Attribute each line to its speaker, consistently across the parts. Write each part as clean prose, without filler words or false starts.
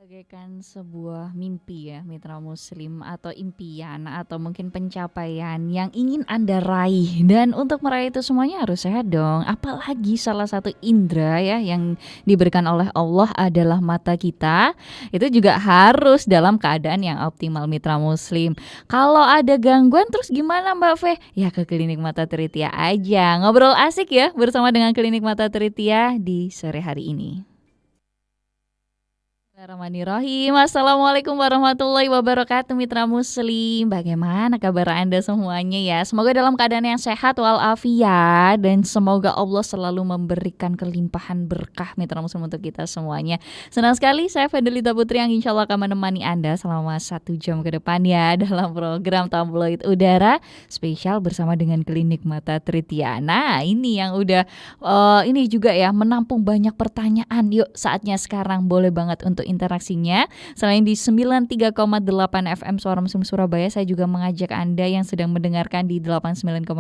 Speaker 1: Bagaikan sebuah mimpi ya mitra muslim atau impian atau mungkin pencapaian yang ingin Anda raih dan untuk meraih itu semuanya harus sehat dong. Apalagi salah satu indera ya yang diberikan oleh Allah adalah mata kita. Itu juga harus dalam keadaan yang optimal mitra muslim. Kalau ada gangguan terus gimana Mbak Fe? Ya ke Klinik Mata Tritia aja. Ngobrol asik ya bersama dengan Klinik Mata Tritia di sore hari ini. Bismillahirrahmanirrahim. Assalamualaikum warahmatullahi wabarakatuh mitra muslim. Bagaimana kabar Anda semuanya ya? Semoga dalam keadaan yang sehat walafiat dan semoga Allah selalu memberikan kelimpahan berkah mitra muslim untuk kita semuanya. Senang sekali saya Fedelita Putri yang insya Allah akan menemani Anda selama 1 jam ke depan ya dalam program Tabloid Udara spesial bersama dengan Klinik Mata Tritia. Nah ini yang udah ini juga ya menampung banyak pertanyaan. Yuk saatnya sekarang boleh banget untuk interaksinya. Selain di 93,8 FM Suara Muslim Surabaya, saya juga mengajak Anda yang sedang mendengarkan di 89,9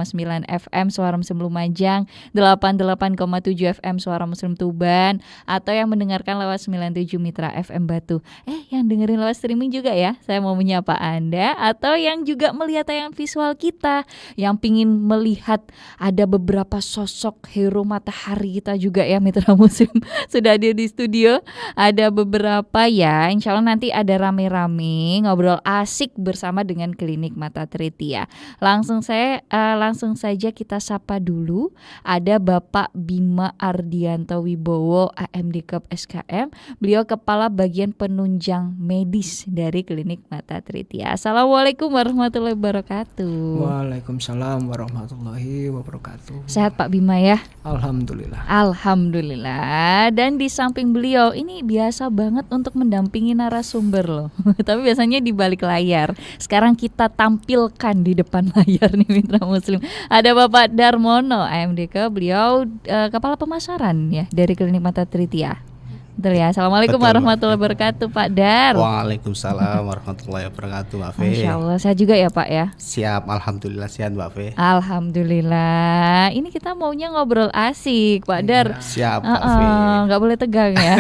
Speaker 1: FM Suara Muslim Lumajang, 88,7 FM Suara Muslim Tuban, atau yang mendengarkan lewat 97 Mitra FM Batu. Yang dengerin lewat streaming juga ya. Saya mau menyapa Anda, atau yang juga melihat tayangan visual kita, yang pingin melihat ada beberapa sosok hero matahari kita juga ya Mitra Muslim sudah hadir di studio. Ada beberapa ya, insya Allah nanti ada rame-rame ngobrol asik bersama dengan Klinik Mata Tritia. Langsung saja kita sapa dulu. Ada Bapak Bima Ardianto Wibowo, AMD Cup SKM. Beliau Kepala Bagian Penunjang Medis dari Klinik Mata Tritia. Assalamualaikum warahmatullahi wabarakatuh.
Speaker 2: Waalaikumsalam warahmatullahi wabarakatuh.
Speaker 1: Sehat Pak Bima ya?
Speaker 2: Alhamdulillah.
Speaker 1: Alhamdulillah. Dan di samping beliau ini biasa banget untuk mendampingi narasumber loh. Tapi biasanya di balik layar. Sekarang kita tampilkan di depan layar nih mitra muslim. Ada Bapak Darmono AMDK, beliau kepala pemasaran ya dari Klinik Mata Tritia. Betul ya. Assalamualaikum warahmatullahi wabarakatuh Pak Dar.
Speaker 3: Waalaikumsalam warahmatullahi wabarakatuh Mbak Fe.
Speaker 1: Masya Allah, saya juga ya Pak ya.
Speaker 3: Siap, alhamdulillah sehat Mbak Fe.
Speaker 1: Alhamdulillah. Ini kita maunya ngobrol asik Pak Dar.
Speaker 3: Siap Mbak Fe.
Speaker 1: Gak boleh tegang ya.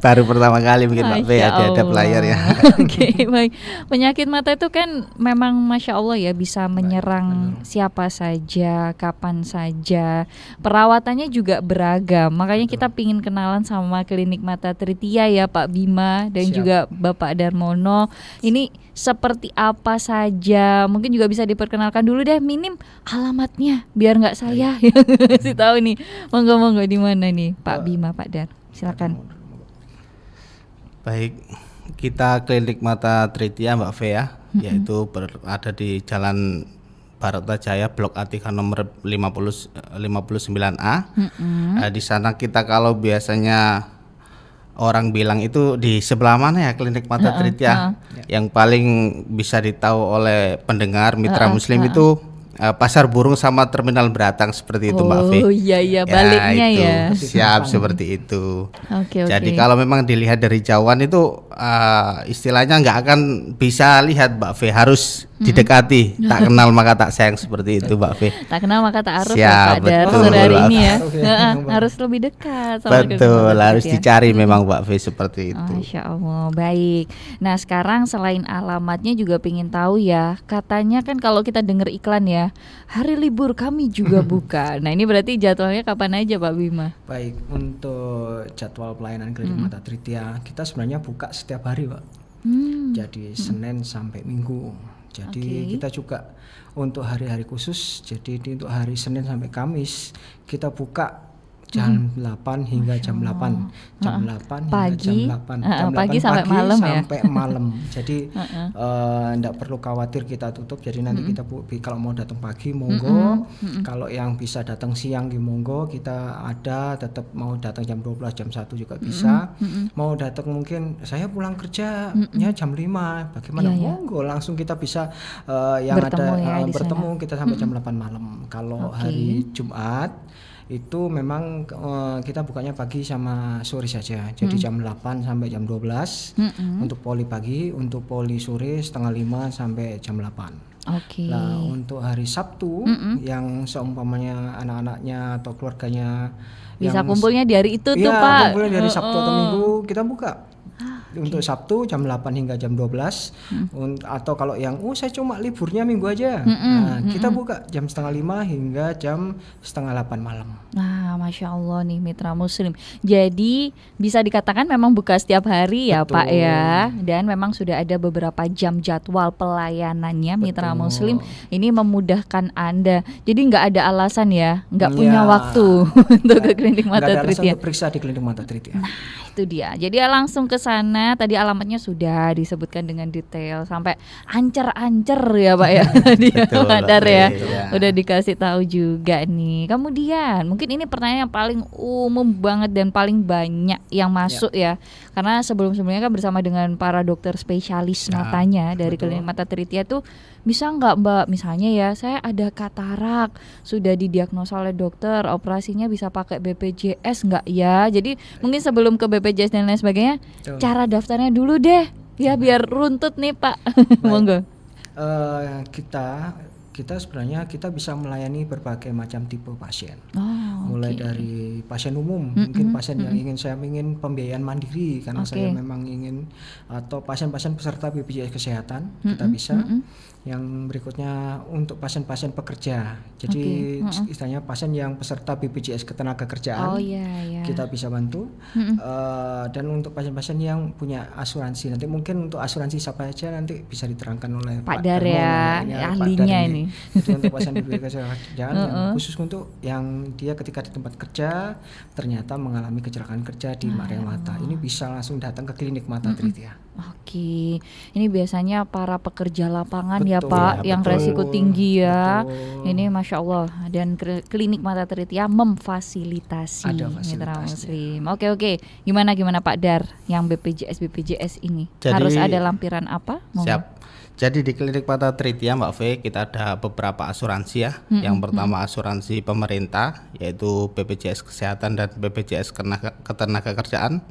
Speaker 3: Baru pertama kali mungkin Mbak Fe ada layar ya.
Speaker 1: Oke, baik. Penyakit mata itu kan memang Masya Allah ya bisa menyerang siapa saja, kapan saja. Perawatannya juga beragam. Makanya kita pingin kenalan sama Klinik Mata Tritia ya Pak Bima dan juga Bapak Darmono. Ini seperti apa saja? Mungkin juga bisa diperkenalkan dulu deh, minim alamatnya biar nggak saya yang kasih tahu nih. Monggo di mana nih Pak Bima, Pak Dar? Silakan.
Speaker 3: Baik, kita Klinik Mata Tritia Mbak Fe ya, yaitu berada di Jalan Baratajaya Blok A3 nomor 59A. Di sana kita kalau biasanya orang bilang itu di sebelah mana ya Klinik Mata Tritia, yang paling bisa ditahu oleh pendengar mitra muslim itu Pasar Burung sama Terminal Beratang seperti itu Mbak Fe.
Speaker 1: Oh iya baliknya
Speaker 3: itu,
Speaker 1: ya.
Speaker 3: Siap seperti itu.
Speaker 1: Oke.
Speaker 3: Jadi kalau memang dilihat dari jauhan itu istilahnya nggak akan bisa lihat Mbak Fe, harus didekati. Tak kenal maka tak sayang seperti itu Mbak Fe.
Speaker 1: Tak kenal maka tak aruf
Speaker 3: Siap,
Speaker 1: ya Pak Dar.
Speaker 3: betul,
Speaker 1: Sore hari
Speaker 3: Mbak
Speaker 1: ini ya.
Speaker 2: Fe.
Speaker 1: Harus lebih dekat sama
Speaker 3: Betul, harus
Speaker 1: ya.
Speaker 3: dicari memang Mbak Fe seperti itu.
Speaker 1: Masya Allah, baik. Nah sekarang selain alamatnya juga pengen tahu ya. Katanya kan kalau kita dengar iklan ya, hari libur kami juga buka. Nah ini berarti jadwalnya kapan aja Pak Bima?
Speaker 2: Baik, untuk jadwal pelayanan Klinik Mata Tritia kita sebenarnya buka setiap hari Pak. Jadi Senin sampai Minggu. Jadi kita juga untuk hari-hari khusus, jadi untuk hari Senin sampai Kamis kita buka jam 8 hingga jam 8. Jam 8
Speaker 1: pagi,
Speaker 2: hingga jam 8. Jam
Speaker 1: pagi
Speaker 2: 8
Speaker 1: sampai malam ya.
Speaker 2: Sampai malam. Jadi enggak perlu khawatir kita tutup. Jadi nanti kita kalau mau datang pagi monggo. Kalau yang bisa datang siang di monggo, kita ada, tetap mau datang jam 12, jam 1 juga bisa. Mau datang mungkin saya pulang kerjanya jam 5. Bagaimana? Monggo langsung kita bisa yang
Speaker 1: bertemu
Speaker 2: ada
Speaker 1: ya
Speaker 2: bertemu kita sampai jam 8 malam. Kalau hari Jumat itu memang kita bukanya pagi sama sore saja. Jadi jam 8 sampai jam 12 untuk poli pagi, untuk poli sore setengah 5 sampai jam 8. Nah untuk hari Sabtu yang seumpamanya anak-anaknya atau keluarganya
Speaker 1: Bisa
Speaker 2: yang
Speaker 1: kumpulnya di hari itu tuh
Speaker 2: iya,
Speaker 1: Pak.
Speaker 2: kumpulnya dari Sabtu atau Minggu kita buka. Untuk Sabtu jam 8 hingga jam 12 atau kalau yang saya cuma liburnya Minggu aja. Nah, kita buka jam 5:30 hingga jam 7:30 malam.
Speaker 1: Nah, Masya Allah nih Mitra Muslim. Jadi bisa dikatakan memang buka setiap hari ya
Speaker 2: Betul.
Speaker 1: Pak ya. Dan memang sudah ada beberapa jam jadwal pelayanannya Mitra Muslim. Ini memudahkan Anda. Jadi nggak ada alasan ya, nggak punya waktu untuk ke klinik
Speaker 2: Nggak
Speaker 1: mata
Speaker 2: ada alasan
Speaker 1: Tritya.
Speaker 2: untuk periksa di klinik mata Tritya.
Speaker 1: Itu dia. Jadi langsung ke sana. Tadi alamatnya sudah disebutkan dengan detail sampai ancer-ancer ya Pak ya. Dia
Speaker 3: Betul,
Speaker 1: Madar ya.
Speaker 3: iya.
Speaker 1: Udah dikasih tahu juga nih. Kemudian mungkin ini pertanyaan yang paling umum banget dan paling banyak yang masuk ya. Karena sebelum-sebelumnya kan bersama dengan para dokter spesialis matanya dari klinik mata Tritya tuh, bisa nggak Mbak, misalnya ya saya ada katarak, sudah didiagnosa oleh dokter, operasinya bisa pakai BPJS nggak ya? Jadi mungkin sebelum ke BPJS dan lain sebagainya, cara daftarnya dulu deh, ya biar runtut nih Pak. Monggo.
Speaker 2: Kita sebenarnya kita bisa melayani berbagai macam tipe pasien. Mulai dari pasien umum, mungkin pasien yang ingin pembiayaan mandiri karena saya memang ingin, atau pasien-pasien peserta BPJS kesehatan kita bisa. Yang berikutnya untuk pasien-pasien pekerja. Jadi istilahnya pasien yang peserta BPJS ketenagakerjaan. Kita bisa bantu. Dan untuk pasien-pasien yang punya asuransi, nanti mungkin untuk asuransi siapa aja nanti bisa diterangkan oleh Pak
Speaker 1: Dar ya, ahlinya ini.
Speaker 2: Jadi untuk pasien BPJS kesehatan yang khusus untuk yang dia ketika di tempat kerja ternyata mengalami kecelakaan kerja di area mata, ini bisa langsung datang ke klinik mata Tritya.
Speaker 1: Oke, ini biasanya para pekerja lapangan ya
Speaker 2: Betul,
Speaker 1: Pak, yang
Speaker 2: betul,
Speaker 1: resiko tinggi ya.
Speaker 2: betul.
Speaker 1: Ini Masya Allah, dan klinik mata Tritya memfasilitasi
Speaker 2: Ada
Speaker 1: Mitra
Speaker 2: fasilitasnya.
Speaker 1: Muslim. Oke, gimana Pak Dar, yang BPJS ini
Speaker 3: Jadi,
Speaker 1: harus ada lampiran apa?
Speaker 3: Siap. Jadi di klinik mata Tritya Mbak V kita ada beberapa asuransi ya. Yang pertama asuransi pemerintah yaitu BPJS Kesehatan dan BPJS Ketenagakerjaan.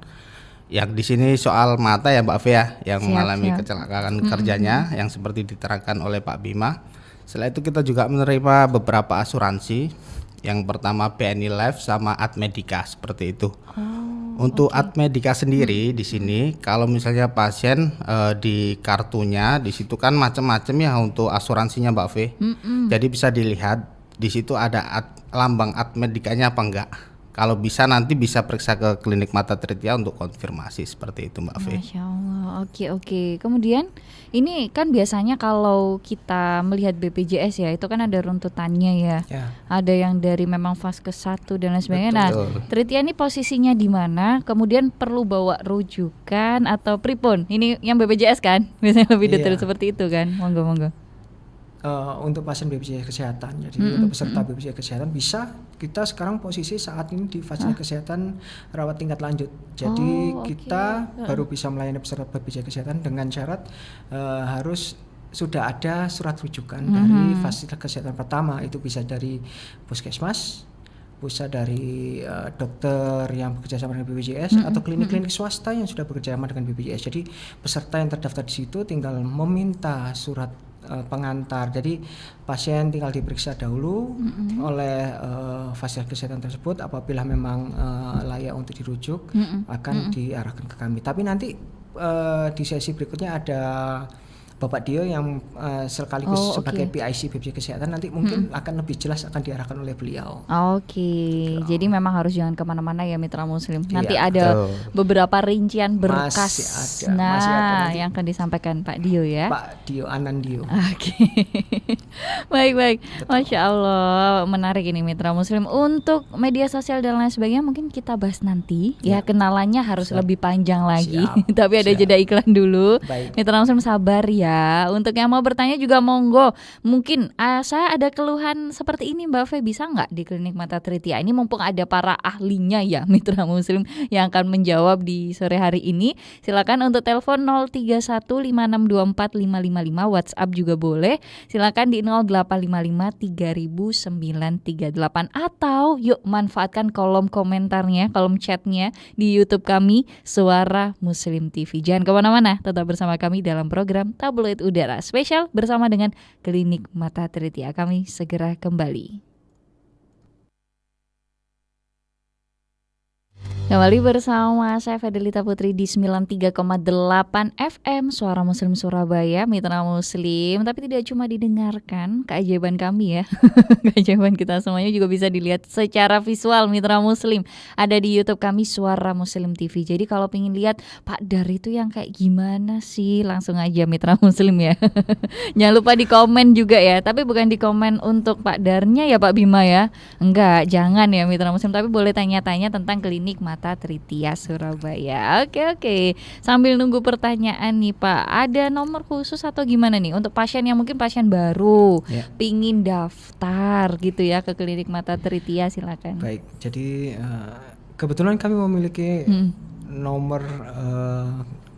Speaker 3: Yang di sini soal mata ya Mbak V ya, yang mengalami kecelakaan kerjanya yang seperti diterangkan oleh Pak Bima. Setelah itu kita juga menerima beberapa asuransi. Yang pertama BNI Life sama Admedica seperti itu. Untuk Admedica sendiri di sini kalau misalnya pasien di kartunya di situ kan macam-macam ya untuk asuransinya Mbak V. Jadi bisa dilihat di situ ada lambang Admedicanya apa enggak. Kalau bisa nanti bisa periksa ke klinik mata Tritya untuk konfirmasi seperti itu Mbak V.
Speaker 1: Masya Allah, oke. Kemudian ini kan biasanya kalau kita melihat BPJS ya, itu kan ada runtutannya ya. Ada yang dari memang fase 1 dan lain sebagainya. Nah, Tritya ini posisinya di mana? Kemudian perlu bawa rujukan atau pripun? Ini yang BPJS kan? Biasanya lebih detail seperti itu kan? Monggo.
Speaker 2: Untuk pasien BPJS kesehatan, jadi untuk peserta BPJS kesehatan bisa kita sekarang posisi saat ini di fasilitas kesehatan rawat tingkat lanjut. Jadi kita baru bisa melayani peserta BPJS kesehatan dengan syarat harus sudah ada surat rujukan dari fasilitas kesehatan pertama, itu bisa dari puskesmas, bisa dari dokter yang bekerja sama dengan BPJS atau klinik-klinik swasta yang sudah bekerja sama dengan BPJS. Jadi peserta yang terdaftar di situ tinggal meminta surat pengantar. Jadi pasien tinggal diperiksa dahulu oleh fasilitas kesehatan tersebut. Apabila memang layak untuk dirujuk, akan diarahkan ke kami. Tapi nanti di sesi berikutnya ada Bapak Dio yang sekaligus sebagai PIC BPJS Kesehatan, nanti mungkin akan lebih jelas akan diarahkan oleh beliau.
Speaker 1: Jadi memang harus jangan kemana-mana ya Mitra Muslim. Nanti ada beberapa rincian berkas
Speaker 2: masih ada
Speaker 1: yang akan disampaikan Pak Dio ya.
Speaker 2: Pak Dio Anandio.
Speaker 1: Baik. Masya Allah, menarik ini Mitra Muslim. Untuk media sosial dan lain sebagainya mungkin kita bahas nanti ya, kenalannya harus lebih panjang lagi. Tapi ada jeda iklan dulu. Mitra Muslim sabar ya. Untuk yang mau bertanya juga monggo. Mungkin saya ada keluhan seperti ini Mbak Fe, bisa nggak di klinik mata Tritya ini, mumpung ada para ahlinya ya Mitra Muslim yang akan menjawab di sore hari ini. Silakan untuk telepon 0315624555, WhatsApp juga boleh. Silakan di 0855300938, atau yuk manfaatkan kolom komentarnya, kolom chatnya di YouTube kami Suara Muslim TV. Jangan kemana-mana, tetap bersama kami dalam program Tabloid Udara Spesial bersama dengan Klinik Mata Tritya. Kami segera kembali. Kembali bersama saya Fidelita Putri di 93,8 FM Suara Muslim Surabaya, Mitra Muslim. Tapi tidak cuma didengarkan keajaiban kami ya. Keajaiban kita semuanya juga bisa dilihat secara visual, Mitra Muslim. Ada di YouTube kami Suara Muslim TV. Jadi kalau pengen lihat Pak Dar itu yang kayak gimana sih, langsung aja Mitra Muslim ya. Jangan lupa di komen juga ya. Tapi bukan di komen untuk Pak Darnya ya Pak Bima ya. Enggak, jangan ya Mitra Muslim. Tapi boleh tanya-tanya tentang klinik mata Tritia Surabaya. Oke. Sambil nunggu pertanyaan nih Pak, ada nomor khusus atau gimana nih untuk pasien yang mungkin pasien baru, pingin daftar gitu ya ke klinik mata Tritia, silakan.
Speaker 2: Baik, jadi kebetulan kami memiliki nomor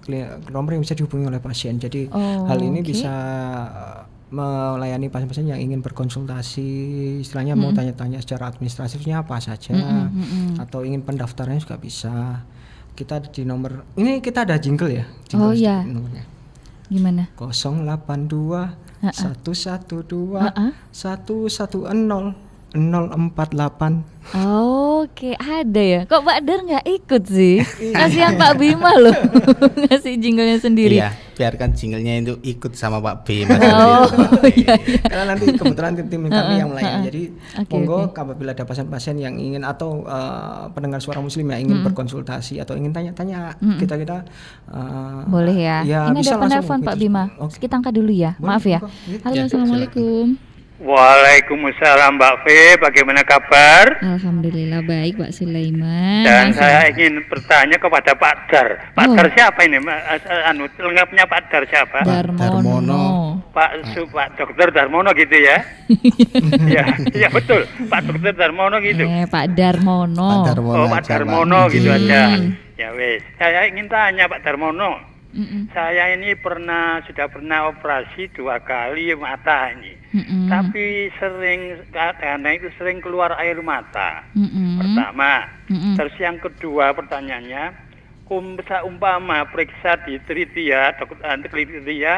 Speaker 2: yang bisa dihubungi oleh pasien. Jadi hal ini bisa melayani pasien-pasien yang ingin berkonsultasi, istilahnya mau tanya-tanya secara administratifnya apa saja, atau ingin pendaftarannya juga bisa. Kita di nomor ini, kita ada jingle ya. Jingle nomornya. Gimana? 082 112 110 048.
Speaker 1: Oke, ada ya. Kok Pak Dar nggak ikut sih? Kasihan Pak Bima loh, ngasih jinglenya sendiri.
Speaker 3: Iya, biarkan jinglenya itu ikut sama Pak Bima.
Speaker 1: Iya.
Speaker 2: Karena nanti kebetulan tim kami yang melayani. Jadi monggo apabila ada pasien-pasien yang ingin atau pendengar Suara Muslim yang ingin berkonsultasi atau ingin tanya-tanya kita
Speaker 1: boleh ya. Ini
Speaker 2: bisa
Speaker 1: ada penelpon Pak Bima. Kita angkat dulu ya.
Speaker 2: Boleh,
Speaker 1: Maaf ya. Halo, assalamualaikum.
Speaker 4: Waalaikumsalam Mbak V, bagaimana kabar?
Speaker 1: Alhamdulillah baik Pak Sulaiman.
Speaker 4: Dan saya ingin bertanya kepada Pak Dar. Pak Dar siapa ini? Lengkapnya Pak Dar siapa?
Speaker 1: Darmono.
Speaker 4: Pak Dokter Darmono gitu ya? Ya betul, Pak Dokter Darmono gitu.
Speaker 1: Pak Darmono.
Speaker 4: Pak Darmono gitu aja. Ya wes, saya ingin tanya Pak Darmono. Saya ini sudah pernah operasi 2 kali mata ini, tapi karena itu sering keluar air mata. Pertama, terus yang kedua pertanyaannya, umpama periksa di Tritia, Tritia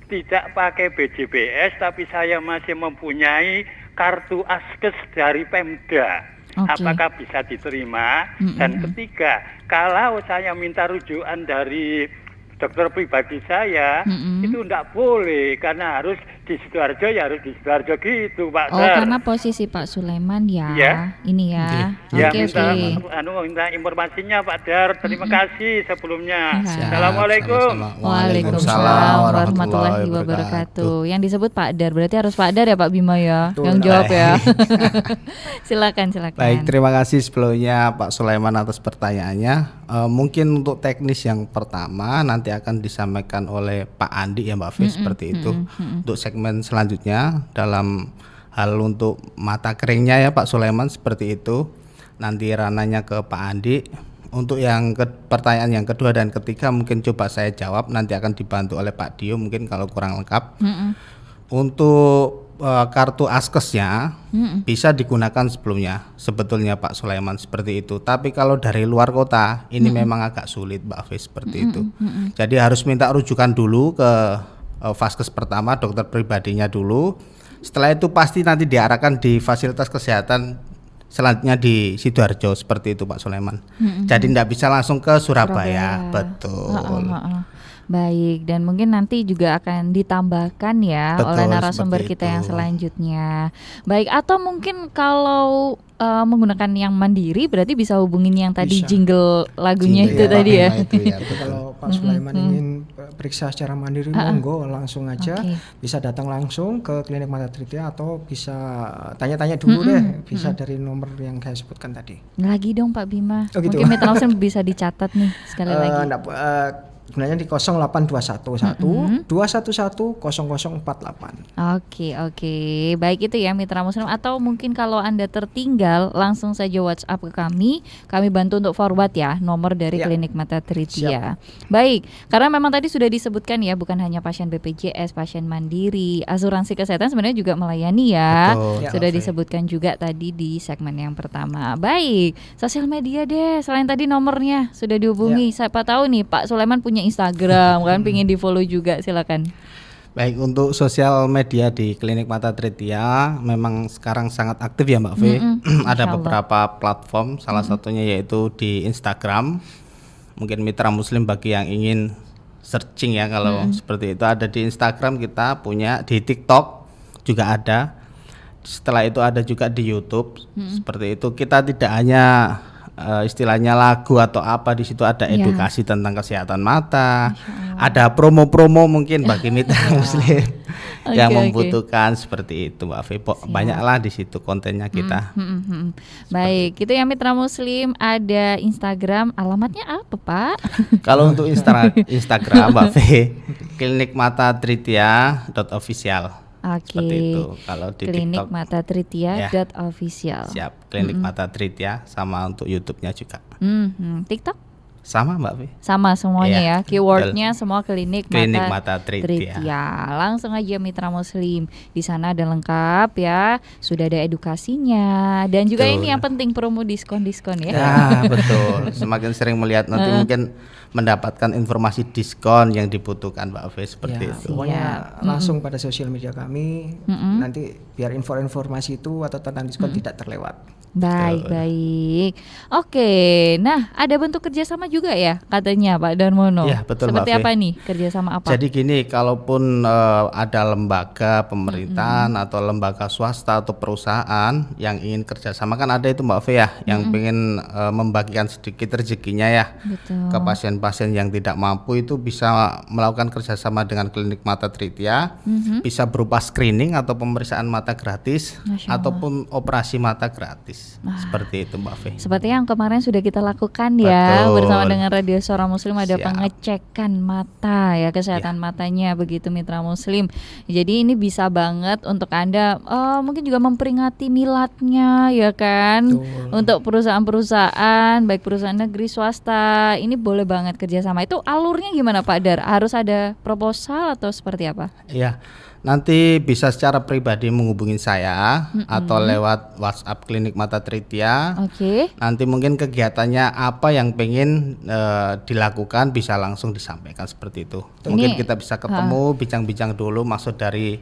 Speaker 4: tidak pakai BJBS, tapi saya masih mempunyai kartu Askes dari Pemda. Apakah bisa diterima? Dan ketiga, kalau saya minta rujukan dari dokter pribadi saya, itu enggak boleh karena harus di Sidoarjo, ya harus di Sidoarjo gitu Pak Dar.
Speaker 1: Karena posisi Pak Sulaiman ya. Ini ya.
Speaker 4: Minta informasinya Pak Dar. Terima kasih sebelumnya. Assalamualaikum.
Speaker 1: Waalaikumsalam warahmatullahi wabarakatuh. Yang disebut Pak Dar berarti harus Pak Dar ya Pak Bima ya. Betul, yang jawab ya. Silakan.
Speaker 3: Baik, terima kasih sebelumnya Pak Sulaiman atas pertanyaannya. Mungkin untuk teknis yang pertama nanti akan disampaikan oleh Pak Andi ya Mbak Fis, seperti itu. Untuk segmen selanjutnya dalam hal untuk mata keringnya ya Pak Sulaiman, seperti itu nanti rananya ke Pak Andi. Untuk yang pertanyaan yang kedua dan ketiga mungkin coba saya jawab, nanti akan dibantu oleh Pak Dio mungkin kalau kurang lengkap. Untuk kartu Askesnya bisa digunakan sebetulnya Pak Sulaiman, seperti itu. Tapi kalau dari luar kota ini memang agak sulit Mbak Fis, seperti itu. Jadi harus minta rujukan dulu ke Vaskes pertama, dokter pribadinya dulu. Setelah itu pasti nanti diarahkan di fasilitas kesehatan selanjutnya di Sidoarjo, seperti itu Pak Sulaiman. Jadi tidak bisa langsung ke Surabaya. Betul.
Speaker 1: Baik, dan mungkin nanti juga akan ditambahkan ya oleh narasumber kita yang selanjutnya. Baik, atau mungkin kalau menggunakan yang mandiri berarti bisa hubungin yang tadi jingle lagunya itu tadi ya.
Speaker 2: Kalau Pak Sulaiman ingin periksa secara mandiri, monggo langsung aja, bisa datang langsung ke klinik mata Tritia atau bisa tanya-tanya dulu deh, bisa dari nomor yang saya sebutkan tadi.
Speaker 1: Lagi dong Pak Bima. Mungkin Mitra Muslim bisa dicatat nih sekali lagi.
Speaker 2: Sebenarnya di 08111 211 0048.
Speaker 1: Oke. Baik, itu ya Mitra Muslim. Atau mungkin kalau Anda tertinggal langsung saja WhatsApp ke kami bantu untuk forward ya nomor dari klinik mata Tritia. Baik, karena memang tadi sudah disebutkan ya, bukan hanya pasien BPJS, pasien mandiri, asuransi kesehatan sebenarnya juga melayani ya. Sudah disebutkan juga tadi di segmen yang pertama. Baik, sosial media deh, selain tadi nomornya sudah dihubungi. Siapa tahu nih Pak Sulaiman punya Instagram kan, pingin di follow juga, silakan.
Speaker 3: Baik, untuk sosial media di Klinik Mata Tritiya memang sekarang sangat aktif ya Mbak V. Ada beberapa platform, salah satunya yaitu di Instagram. Mungkin mitra muslim bagi yang ingin searching ya kalau seperti itu, ada di Instagram kita punya, di TikTok juga ada. Setelah itu ada juga di YouTube. Seperti itu, kita tidak hanya istilahnya lagu atau apa, di situ ada edukasi tentang kesehatan mata, ada promo-promo mungkin bagi mitra muslim yang membutuhkan seperti itu Mbak V. Banyaklah di situ kontennya kita.
Speaker 1: Baik, itu ya mitra muslim, ada Instagram, alamatnya apa Pak?
Speaker 3: Kalau untuk Instagram Mbak V, Klinik Mata Tritiya.official. Seperti itu. Kalau di
Speaker 1: Klinik
Speaker 3: TikTok
Speaker 1: Mata Tritiya.official.
Speaker 3: Siap, Klinik Mata Tritiya, sama untuk YouTube-nya juga.
Speaker 1: TikTok?
Speaker 3: Sama Mbak V.
Speaker 1: Sama semuanya ya. Keywordnya semua Klinik
Speaker 3: Mata Tritiya.
Speaker 1: Langsung aja mitra muslim. Di sana ada lengkap ya. Sudah ada edukasinya dan juga ini yang penting promo diskon-diskon ya.
Speaker 3: Ya, betul. Semakin sering melihat nanti mungkin mendapatkan informasi diskon yang dibutuhkan Mbak V seperti itu.
Speaker 2: Pokoknya langsung pada sosial media kami, nanti biar informasi itu atau tentang diskon tidak terlewat.
Speaker 1: Baik. Oke, nah ada bentuk kerjasama juga ya katanya Pak Darmono.
Speaker 3: Ya, betul
Speaker 1: Seperti
Speaker 3: Mbak V.
Speaker 1: apa nih kerjasama apa?
Speaker 3: Jadi gini, kalaupun ada lembaga pemerintahan atau lembaga swasta atau perusahaan yang ingin kerjasama, kan ada itu Mbak V ya, yang pengen membagikan sedikit rezekinya ya.
Speaker 1: Betul.
Speaker 3: Ke pasien-pasien yang tidak mampu, itu bisa melakukan kerjasama dengan Klinik Mata Tritiya, bisa berupa screening atau pemeriksaan mata gratis, ataupun operasi mata gratis. Seperti itu Mbak V.
Speaker 1: Seperti yang kemarin sudah kita lakukan ya.
Speaker 3: Betul.
Speaker 1: Bersama dengan Radio Suara Muslim ada
Speaker 3: Siap.
Speaker 1: pengecekan mata ya, kesehatan matanya begitu mitra muslim. Jadi ini bisa banget untuk Anda mungkin juga memperingati miladnya ya kan.
Speaker 2: Betul.
Speaker 1: Untuk perusahaan-perusahaan baik perusahaan negeri swasta ini boleh banget kerjasama. Itu alurnya gimana Pak Dar? Harus ada proposal atau seperti apa?
Speaker 3: Iya. Nanti bisa secara pribadi menghubungi saya atau lewat WhatsApp Klinik Mata Tritiya.
Speaker 1: Oke.
Speaker 3: Nanti mungkin kegiatannya apa yang pengen dilakukan bisa langsung disampaikan seperti itu. Mungkin kita bisa ketemu, bincang-bincang dulu maksud dari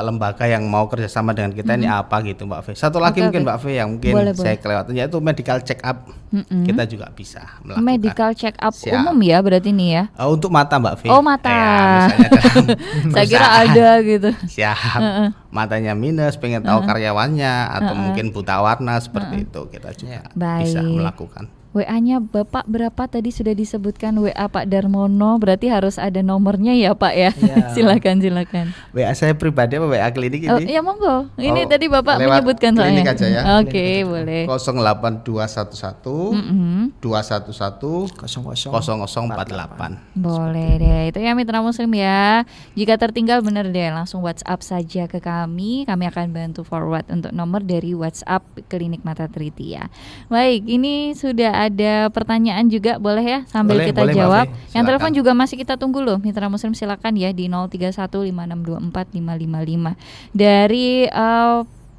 Speaker 3: lembaga yang mau kerjasama dengan kita ini apa gitu Mbak V. Satu lagi mungkin Mbak V yang mungkin saya kelewatan, yaitu medical check up. Kita juga bisa melakukan
Speaker 1: medical check up umum ya berarti ini ya.
Speaker 3: untuk mata Mbak V.
Speaker 1: Oh mata.
Speaker 3: Ya, misalnya dalam
Speaker 1: Saya kira ada gitu.
Speaker 3: Siap. Matanya minus, pengen tahu karyawannya atau mungkin buta warna seperti itu, kita juga bisa
Speaker 1: Baik.
Speaker 3: melakukan.
Speaker 1: WA-nya Bapak berapa tadi sudah disebutkan WA Pak Darmono, berarti harus ada nomornya ya Pak ya.
Speaker 2: Iya.
Speaker 1: Silakan.
Speaker 3: WA saya pribadi apa WA klinik
Speaker 1: Oh,
Speaker 3: ini?
Speaker 1: ya monggo. Ini
Speaker 3: Oh,
Speaker 1: tadi Bapak
Speaker 3: lewat
Speaker 1: menyebutkan
Speaker 3: klinik
Speaker 1: soalnya.
Speaker 3: aja ya.
Speaker 1: Oke, boleh.
Speaker 3: 08211 211 0048.
Speaker 1: Boleh deh. Itu ya mitra muslim ya. Jika tertinggal bener deh langsung WhatsApp saja ke kami. Kami akan bantu forward untuk nomor dari WhatsApp Klinik Mata Tritiya. Baik, ini sudah ada pertanyaan juga boleh ya sambil
Speaker 3: Boleh,
Speaker 1: kita
Speaker 3: boleh, Mbak
Speaker 1: jawab.
Speaker 3: Fi.
Speaker 1: Yang
Speaker 3: Silakan.
Speaker 1: telepon juga masih kita tunggu loh. Mitra muslim silakan ya di 0315624555. Dari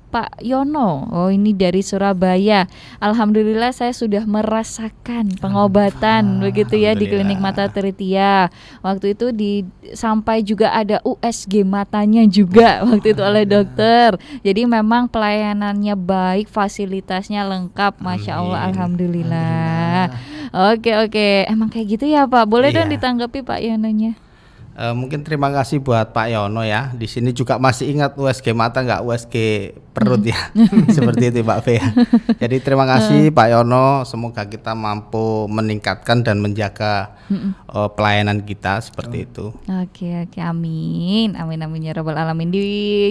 Speaker 1: Pak Yono, oh ini dari Surabaya. Alhamdulillah saya sudah merasakan pengobatan begitu ya di Klinik Mata Tritiya. Waktu itu sampai juga ada USG matanya juga waktu itu oleh dokter. Jadi memang pelayanannya baik, fasilitasnya lengkap, masya Allah, alhamdulillah. Oke, emang kayak gitu ya Pak. Boleh dong ditanggapi Pak Yononya.
Speaker 3: Mungkin terima kasih buat Pak Yono ya. Di sini juga masih ingat USG mata, nggak USG perut ya. Seperti itu Mbak V ya. Jadi terima kasih Pak Yono. Semoga kita mampu meningkatkan dan menjaga pelayanan kita seperti itu.
Speaker 1: Oke, amin ya rabbal alamin. Di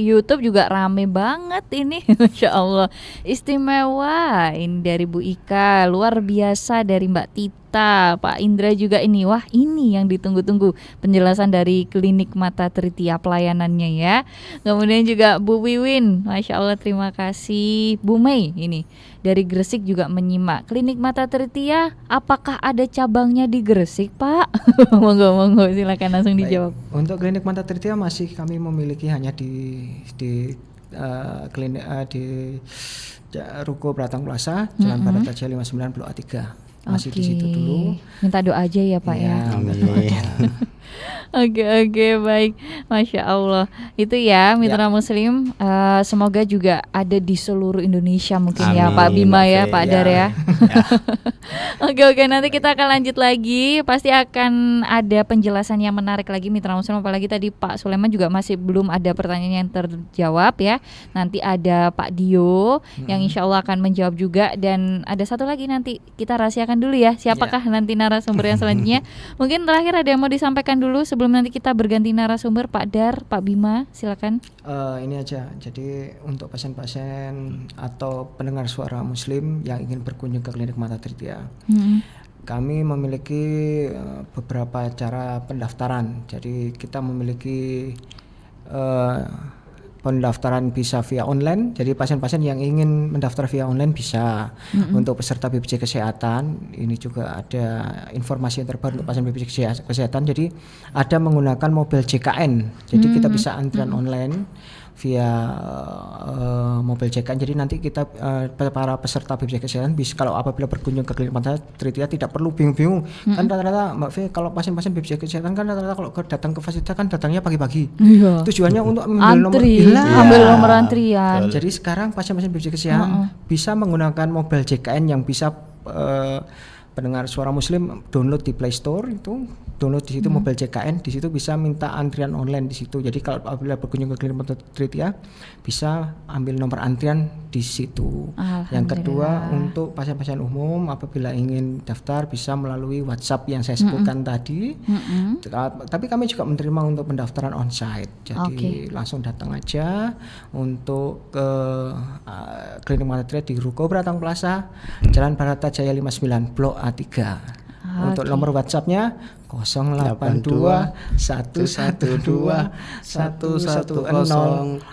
Speaker 1: YouTube juga rame banget ini. Masya Allah, istimewa. Ini dari Bu Ika, luar biasa dari Mbak Tita, Pak Indra juga ini. Wah, ini yang ditunggu-tunggu penjelasan dari Klinik Mata Tritiya pelayanannya ya. Kemudian juga Bu Wiwin, Masya Allah terima kasih. Bu Mei ini dari Gresik juga menyimak. Klinik Mata Tritiya, apakah ada cabangnya di Gresik Pak? Monggo silakan langsung dijawab.
Speaker 2: Untuk Klinik Mata Tritiya masih kami memiliki hanya di klinik di Ruko Beratang Plaza, Jalan Barat Raja 59 Blok A3. Masih di situ dulu.
Speaker 1: Minta doa aja ya Pak ya.
Speaker 3: Amin.
Speaker 1: Oke, baik. Masya Allah. Itu ya Mitra Muslim. Semoga juga ada di seluruh Indonesia mungkin ya
Speaker 3: Amin,
Speaker 1: Pak Bima
Speaker 3: Mbak
Speaker 1: ya,
Speaker 3: Fe.
Speaker 1: Pak Dar ya. Oke, nanti kita akan lanjut lagi. Pasti akan ada penjelasan yang menarik lagi Mitra Muslim. Apalagi tadi Pak Sulaiman juga masih belum ada pertanyaan yang terjawab ya. Nanti ada Pak Dio yang insya Allah akan menjawab juga. Dan ada satu lagi nanti kita rahasiakan dulu ya. Siapakah nanti narasumber yang selanjutnya? Mungkin terakhir ada yang mau disampaikan dulu sebelum nanti kita berganti narasumber. Pak Dar, Pak Bima, silakan.
Speaker 2: Ini aja. Jadi untuk pasien-pasien atau pendengar suara Muslim yang ingin berkunjung ke klinik Mata Tritiya, kami memiliki beberapa cara pendaftaran. Jadi kita memiliki pendaftaran bisa via online. Jadi pasien-pasien yang ingin mendaftar via online bisa. Untuk peserta BPJS Kesehatan, ini juga ada informasi yang terbaru untuk pasien BPJS Kesehatan. Jadi ada menggunakan mobil JKN. Jadi kita bisa antrian online via mobil JKN. Jadi nanti kita para peserta BPJS Kesehatan bisa, kalau apabila berkunjung ke klinik Mata Tritiya, tidak perlu bingung-bingung. Kan rata-rata Mbak Fe, kalau pasien-pasien BPJS Kesehatan kan rata-rata kalau datang ke fasilitas kan datangnya pagi-pagi. Tujuannya untuk
Speaker 1: ambil nomor antrian.
Speaker 2: Jadi sekarang pasien-pasien BPJS Kesehatan bisa menggunakan mobil JKN yang bisa pendengar suara Muslim download di Play Store, itu download di situ mobil JKN, di situ bisa minta antrian online di situ. Jadi kalau apabila berkunjung ke klinik Mata Tritiya bisa ambil nomor antrian di situ. Yang kedua, untuk pasien-pasien umum apabila ingin daftar bisa melalui WhatsApp yang saya sebutkan tadi. Tapi kami juga menerima untuk pendaftaran onsite. Jadi langsung datang aja untuk ke klinik Mata Tritiya di Ruko Beratang Plaza, Jalan Baratajaya 59 Blok A3. Untuk nomor WhatsApp-nya 082 112 110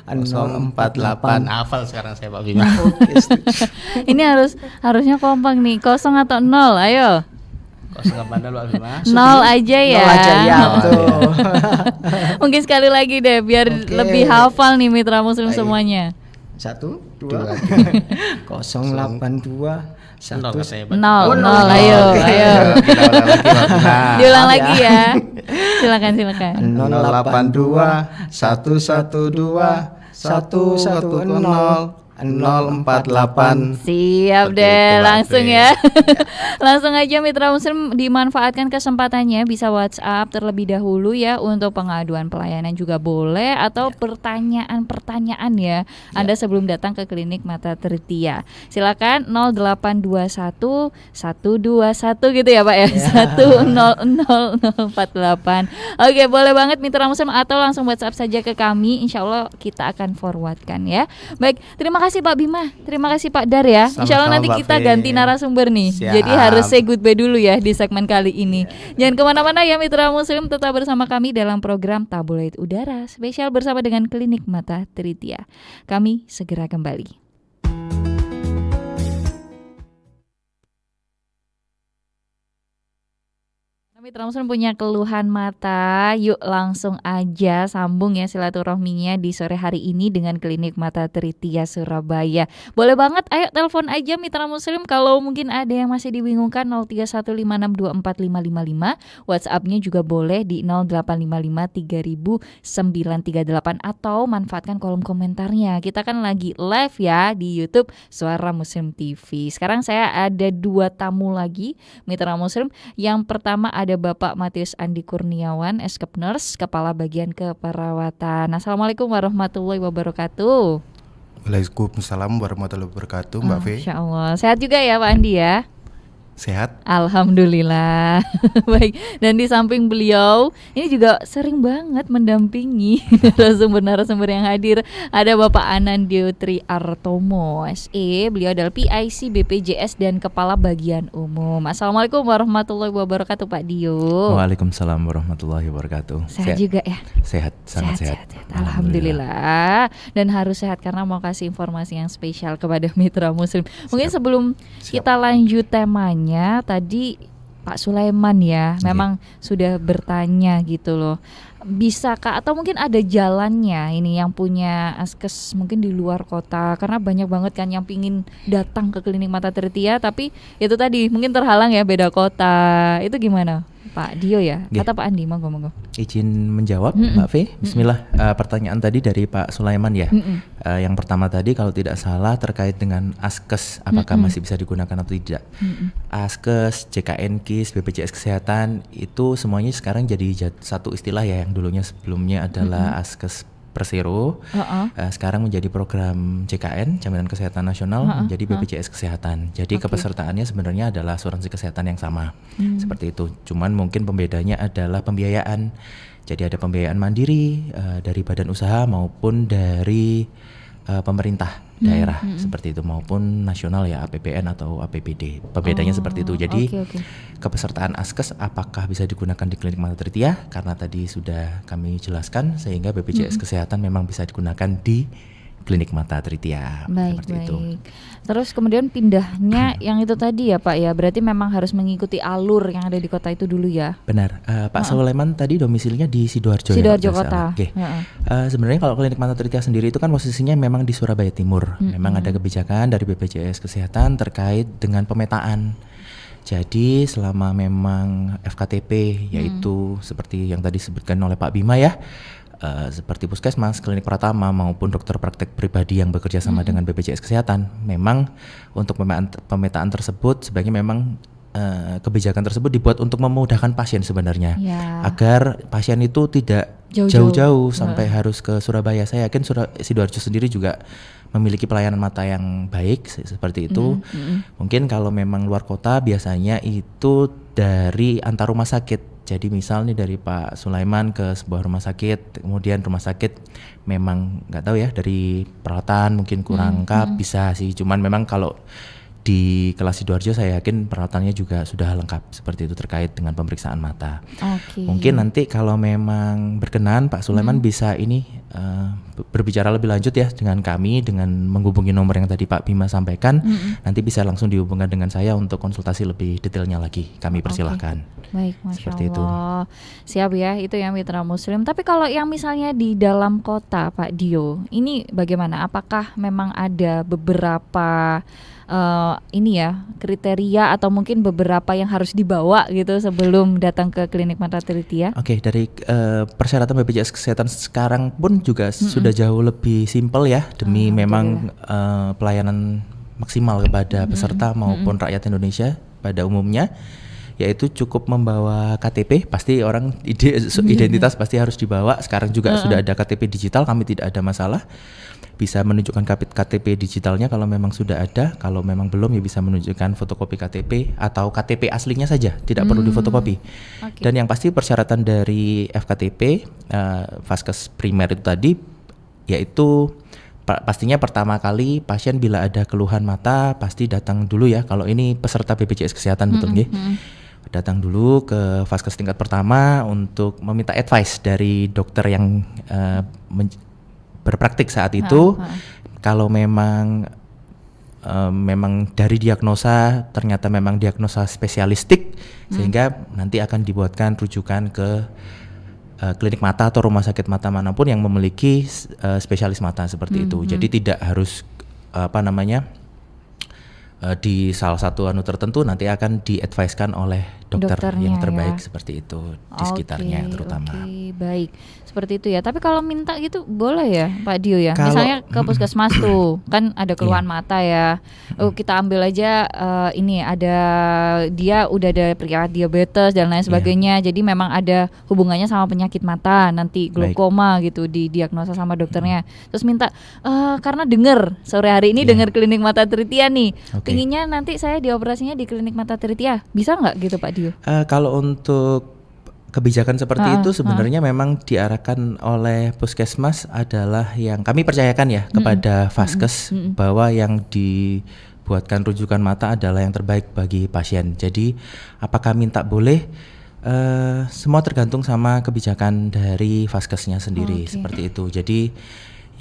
Speaker 2: 048.
Speaker 3: Hafal sekarang saya Pak Bima.
Speaker 1: Ini harusnya kompak nih, 0 atau 0, ayo.
Speaker 3: 080 Pak Bima.
Speaker 1: 0 aja ya.
Speaker 2: 0 aja ya, betul.
Speaker 1: Mungkin sekali lagi deh biar lebih hafal nih Mitra Muslim semuanya.
Speaker 2: 1 2 082
Speaker 3: Nol katanya, Pak.
Speaker 1: 0, ayo. Diulang lagi ya. Silakan.
Speaker 3: 082 112 110 048.
Speaker 1: Siap
Speaker 3: Seperti
Speaker 1: deh,
Speaker 3: itu,
Speaker 1: langsung
Speaker 3: Mbak
Speaker 1: ya. Langsung aja Mitra Muslim dimanfaatkan kesempatannya, bisa WhatsApp terlebih dahulu ya untuk pengaduan pelayanan juga boleh, atau pertanyaan-pertanyaan ya Anda sebelum datang ke klinik Mata Tritiya. Silakan 0821 121 gitu ya Pak ya. 100048. Oke, boleh banget Mitra Muslim, atau langsung WhatsApp saja ke kami. Insya Allah kita akan forwardkan ya. Baik, terima kasih Pak Bima, terima kasih Pak Dar ya. Insya Allah nanti kita ganti narasumber nih.
Speaker 3: Siap.
Speaker 1: Jadi harus say goodbye dulu ya di segmen kali ini. Jangan kemana-mana ya Mitra Muslim, tetap bersama kami dalam program Tabloid Udara spesial bersama dengan Klinik Mata Tritiya. Kami segera kembali. Mitra Muslim punya keluhan mata, yuk langsung aja sambung ya silaturahminya di sore hari ini dengan Klinik Mata Tritiya Surabaya. Boleh banget, ayo telepon aja Mitra Muslim kalau mungkin ada yang masih dibingungkan. 0315624555. WhatsApp-nya juga boleh di 0855300938, atau manfaatkan kolom komentarnya. Kita kan lagi live ya di YouTube Suara Muslim TV. Sekarang saya ada 2 tamu lagi Mitra Muslim. Yang pertama ada Bapak Matius Andi Kurniawan, Eskep Nurse, Kepala Bagian Keperawatan. Assalamualaikum warahmatullahi wabarakatuh.
Speaker 5: Waalaikumsalam warahmatullahi wabarakatuh, Mbak Fe.
Speaker 1: Insya Allah. Sehat juga ya Pak Andi ya?
Speaker 5: Sehat?
Speaker 1: Alhamdulillah. Baik, dan di samping beliau ini juga sering banget mendampingi narasumber yang hadir. Ada Bapak Anandio Tri Artomo, SE. Beliau adalah PIC BPJS dan Kepala Bagian Umum. Assalamualaikum warahmatullahi wabarakatuh Pak Dio.
Speaker 5: Waalaikumsalam warahmatullahi wabarakatuh.
Speaker 1: Sehat juga ya?
Speaker 5: Sehat, sangat sehat.
Speaker 1: Alhamdulillah. Dan harus sehat karena mau kasih informasi yang spesial kepada Mitra Muslim. Mungkin sebelum kita lanjut temanya, tadi Pak Sulaiman ya memang sudah bertanya gitu loh, bisakah atau mungkin ada jalannya ini yang punya askes mungkin di luar kota, karena banyak banget kan yang pingin datang ke Klinik Mata Tritiya tapi itu tadi mungkin terhalang ya beda kota, itu gimana Pak Dio ya,
Speaker 6: Nggih.
Speaker 1: atau Pak Andi, monggo.
Speaker 6: Izin menjawab Mbak V. Bismillah. Pertanyaan tadi dari Pak Sulaiman ya. Yang pertama tadi kalau tidak salah terkait dengan Askes, apakah masih bisa digunakan atau tidak? Askes, JKN KIS, BPJS Kesehatan itu semuanya sekarang jadi satu istilah ya, yang dulunya sebelumnya adalah Askes Persero, sekarang menjadi program JKN, Jaminan Kesehatan Nasional, menjadi BPJS Kesehatan. Jadi kepesertaannya sebenarnya adalah asuransi kesehatan yang sama, seperti itu. Cuman mungkin pembedanya adalah pembiayaan. Jadi ada pembiayaan mandiri dari badan usaha maupun dari pemerintah daerah, seperti itu, maupun nasional ya, APBN atau APBD. Pembedanya seperti itu. Jadi kepesertaan Askes apakah bisa digunakan di klinik Mata Tritya? Karena tadi sudah kami jelaskan, sehingga BPJS Kesehatan memang bisa digunakan di klinik Mata Tritya. Seperti itu.
Speaker 1: Terus kemudian pindahnya yang itu tadi ya Pak ya, berarti memang harus mengikuti alur yang ada di kota itu dulu ya?
Speaker 6: Benar. Pak Sulaiman tadi domisilinya di Sidoarjo.
Speaker 1: Sidoarjo
Speaker 6: ya,
Speaker 1: kota.
Speaker 6: Oke. Sebenarnya kalau klinik Mata Tritya sendiri itu kan posisinya memang di Surabaya Timur. Memang ada kebijakan dari BPJS Kesehatan terkait dengan pemetaan. Jadi selama memang FKTP, yaitu seperti yang tadi disebutkan oleh Pak Bima ya, seperti puskesmas, klinik pratama maupun dokter praktek pribadi yang bekerja sama dengan BPJS Kesehatan, memang untuk pemetaan tersebut sebaiknya memang kebijakan tersebut dibuat untuk memudahkan pasien sebenarnya, agar pasien itu tidak jauh-jauh sampai harus ke Surabaya. Saya yakin Sidoarjo sendiri juga memiliki pelayanan mata yang baik seperti itu. Mungkin kalau memang luar kota biasanya itu dari antar rumah sakit. Jadi misal nih dari Pak Sulaiman ke sebuah rumah sakit, kemudian rumah sakit memang nggak tahu ya, dari peralatan mungkin kurang lengkap, bisa sih. Cuman memang kalau di kelas Sidoarjo saya yakin peralatannya juga sudah lengkap seperti itu terkait dengan pemeriksaan mata. Mungkin nanti kalau memang berkenan Pak Sulaiman bisa ini berbicara lebih lanjut ya dengan kami, dengan menghubungi nomor yang tadi Pak Bima sampaikan. Nanti bisa langsung dihubungkan dengan saya untuk konsultasi lebih detailnya lagi. Kami persilahkan.
Speaker 1: Baik, Masya
Speaker 6: Seperti
Speaker 1: Allah. Siap ya, itu yang mitra muslim. Tapi kalau yang misalnya di dalam kota Pak Dio, ini bagaimana? Apakah memang ada beberapa ini ya, kriteria atau mungkin beberapa yang harus dibawa gitu sebelum datang ke klinik Mata Tritya?
Speaker 6: Oke, dari persyaratan BPJS Kesehatan sekarang pun juga sudah jauh lebih simpel ya, demi memang pelayanan maksimal kepada peserta maupun rakyat Indonesia pada umumnya, yaitu cukup membawa KTP. Pasti orang identitas pasti harus dibawa. Sekarang juga sudah ada KTP digital, kami tidak ada masalah. Bisa menunjukkan KTP digitalnya kalau memang sudah ada. Kalau memang belum ya bisa menunjukkan fotokopi KTP atau KTP aslinya saja, tidak perlu difotokopi. Dan yang pasti persyaratan dari FKTP Vaskes primer itu tadi, yaitu pastinya pertama kali pasien bila ada keluhan mata pasti datang dulu ya. Kalau ini peserta BPJS Kesehatan betul nggih? Datang dulu ke Vaskes tingkat pertama untuk meminta advice dari dokter yang berpraktik saat itu. Kalau memang dari diagnosa ternyata memang diagnosa spesialistik, sehingga nanti akan dibuatkan rujukan ke klinik mata atau rumah sakit mata manapun yang memiliki spesialis mata seperti itu. Jadi tidak harus di salah satu tertentu, nanti akan diadvisekan oleh dokter yang terbaik ya, seperti itu di sekitarnya terutama.
Speaker 1: Baik, seperti itu ya. Tapi kalau minta gitu boleh ya Pak Dio ya? Misalnya ke puskesmas tuh kan ada keluhan mata ya. Kita ambil aja ini ada dia udah ada penyakit diabetes dan lain sebagainya. Jadi memang ada hubungannya sama penyakit mata, nanti glaukoma gitu didiagnosa sama dokternya. Terus minta karena dengar sore hari ini dengar klinik Mata Tritya nih. Inginnya nanti saya dioperasinya di klinik Mata Tritya, bisa nggak gitu Pak Dio?
Speaker 6: Kalau untuk kebijakan seperti itu sebenarnya memang diarahkan oleh puskesmas adalah yang kami percayakan ya kepada Vaskes, bahwa yang dibuatkan rujukan mata adalah yang terbaik bagi pasien. Jadi apakah minta boleh? Semua tergantung sama kebijakan dari Vaskesnya sendiri seperti itu. Jadi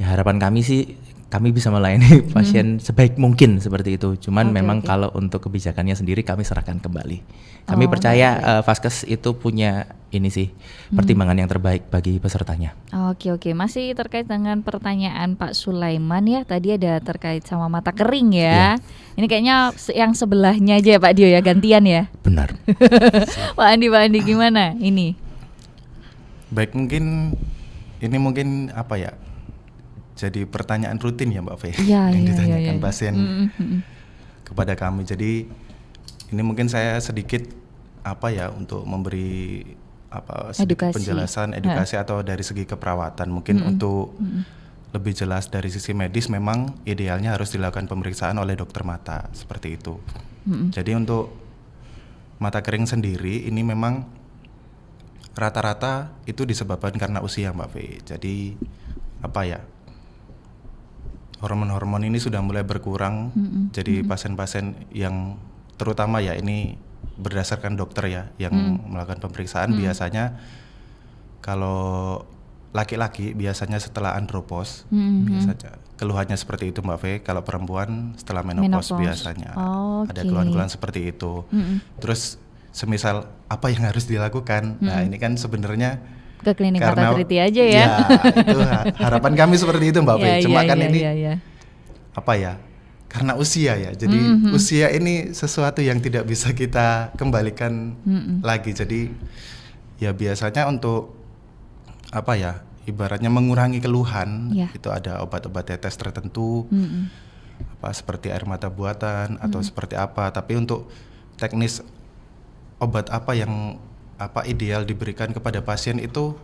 Speaker 6: ya harapan kami sih kami bisa melayani pasien sebaik mungkin seperti itu. Cuman
Speaker 1: Oke,
Speaker 6: memang
Speaker 1: oke.
Speaker 6: kalau untuk kebijakannya sendiri kami serahkan kembali. Kami
Speaker 1: Oh,
Speaker 6: percaya Vaskes itu punya ini sih pertimbangan yang terbaik bagi pesertanya.
Speaker 1: Oke, masih terkait dengan pertanyaan Pak Sulaiman ya, tadi ada terkait sama mata kering ya. Ini kayaknya yang sebelahnya aja ya Pak Dio ya, gantian ya.
Speaker 6: Benar.
Speaker 1: Pak Andi gimana ini?
Speaker 5: Baik, mungkin ini mungkin apa ya? Jadi pertanyaan rutin ya Mbak Fe
Speaker 1: Iya,
Speaker 5: yang
Speaker 1: iya,
Speaker 5: ditanyakan
Speaker 1: iya.
Speaker 5: pasien kepada kami. Jadi ini mungkin saya sedikit apa ya untuk memberi apa sedikit
Speaker 1: Edukasi.
Speaker 5: penjelasan edukasi atau dari segi keperawatan. Mungkin untuk lebih jelas dari sisi medis memang idealnya harus dilakukan pemeriksaan oleh dokter mata seperti itu. Jadi untuk mata kering sendiri ini memang rata-rata itu disebabkan karena usia Mbak Fe. Jadi apa ya? Hormon-hormon ini sudah mulai berkurang. Jadi pasien-pasien yang terutama ya ini berdasarkan dokter ya yang melakukan pemeriksaan biasanya kalau laki-laki biasanya setelah andropos biasanya keluhannya seperti itu Mbak Fe. Kalau perempuan setelah menopause biasanya ada keluhan-keluhan seperti itu. Terus semisal apa yang harus dilakukan? Nah ini kan sebenarnya
Speaker 1: Ke klinik mata Triti aja ya.
Speaker 5: Ya itu harapan kami seperti itu Mbak Fe. Cuma kan ini apa ya? Karena usia ya. Jadi usia ini sesuatu yang tidak bisa kita kembalikan lagi. Jadi ya biasanya untuk apa ya? Ibaratnya mengurangi keluhan itu ada obat-obat tetes tertentu. Apa seperti air mata buatan atau seperti apa. Tapi untuk teknis obat apa yang apa ideal diberikan kepada pasien itu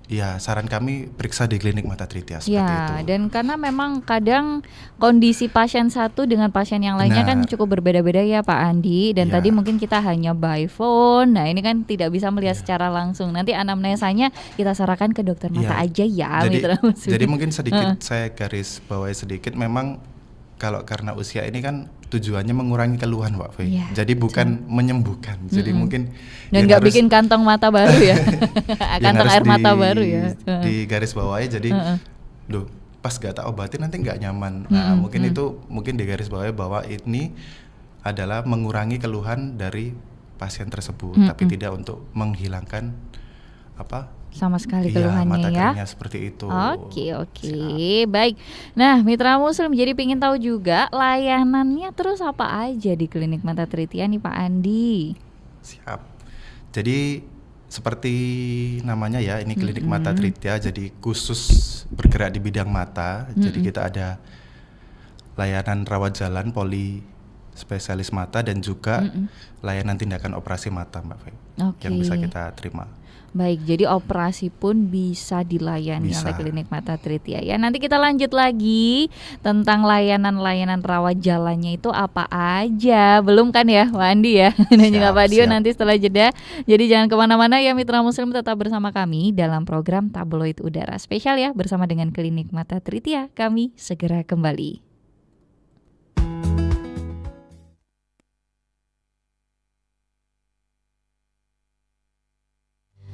Speaker 5: ya saran kami periksa di klinik mata Triti seperti itu.
Speaker 1: Dan karena memang kadang kondisi pasien satu dengan pasien yang lainnya kan cukup berbeda-beda ya Pak Andi. Dan tadi mungkin kita hanya by phone. Nah ini kan tidak bisa melihat secara langsung. Nanti anamnesanya kita serahkan ke dokter mata aja ya.
Speaker 5: Jadi mungkin sedikit saya garis bawahi sedikit. Memang kalau karena usia ini kan tujuannya mengurangi keluhan Pak Fe. Jadi bukan menyembuhkan. Jadi mungkin
Speaker 1: dan nggak bikin kantong mata baru ya. Kantong air mata baru ya.
Speaker 5: Di garis bawahi jadi duh pas gak tak obatin nanti nggak nyaman. Nah mungkin itu mungkin di garis bawahi bahwa ini adalah mengurangi keluhan dari pasien tersebut, tapi tidak untuk menghilangkan apa
Speaker 1: sama sekali keluhannya
Speaker 5: mata
Speaker 1: ya.
Speaker 5: keringnya seperti itu.
Speaker 1: Oke, baik. Nah, Mitra Muslim jadi pengen tahu juga layanannya terus apa aja di klinik mata Triti nih Pak Andi.
Speaker 5: Siap. Jadi seperti namanya ya, ini klinik mata Triti jadi khusus bergerak di bidang mata. Jadi kita ada layanan rawat jalan poli spesialis mata dan juga layanan tindakan operasi mata Mbak Fe yang bisa kita terima.
Speaker 1: Baik, jadi operasi pun bisa dilayani oleh klinik mata Triti ya. Nanti kita lanjut lagi tentang layanan-layanan rawat jalannya itu apa aja. Belum kan ya Pak Andi ya dan juga Pak Dio nanti setelah jeda. Jadi jangan kemana-mana ya Mitra Muslim, tetap bersama kami dalam program Tabloid Udara Spesial ya bersama dengan klinik mata Triti ya. Kami segera kembali.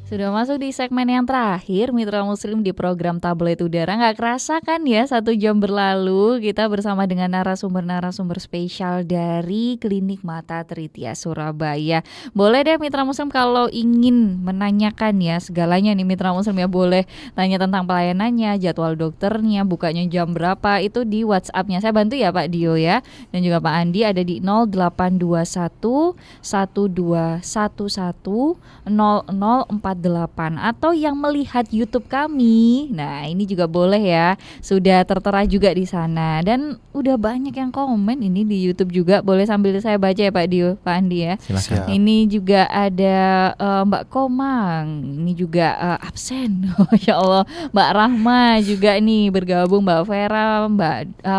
Speaker 1: Sudah masuk di segmen yang terakhir Mitra Muslim di program Tabloid Udara. Gak kerasa kan ya 1 jam berlalu kita bersama dengan narasumber-narasumber spesial dari Klinik Mata Triti Surabaya. Boleh deh Mitra Muslim kalau ingin menanyakan ya segalanya nih Mitra Muslim ya, boleh tanya tentang pelayanannya, jadwal dokternya, bukanya jam berapa, itu di WhatsApp-nya. Saya bantu ya Pak Dio ya. Dan juga Pak Andi ada di 0821 1211 0048 atau yang melihat YouTube kami. Nah, ini juga boleh ya. Sudah tertera juga di sana dan udah banyak yang komen ini di YouTube juga. Boleh sambil saya baca ya Pak Dio, Pak Andi ya.
Speaker 6: Silakan.
Speaker 1: Ini juga ada Mbak Komang. Ini juga absen. Masya Allah. Mbak Rahma juga nih bergabung, Mbak Vera,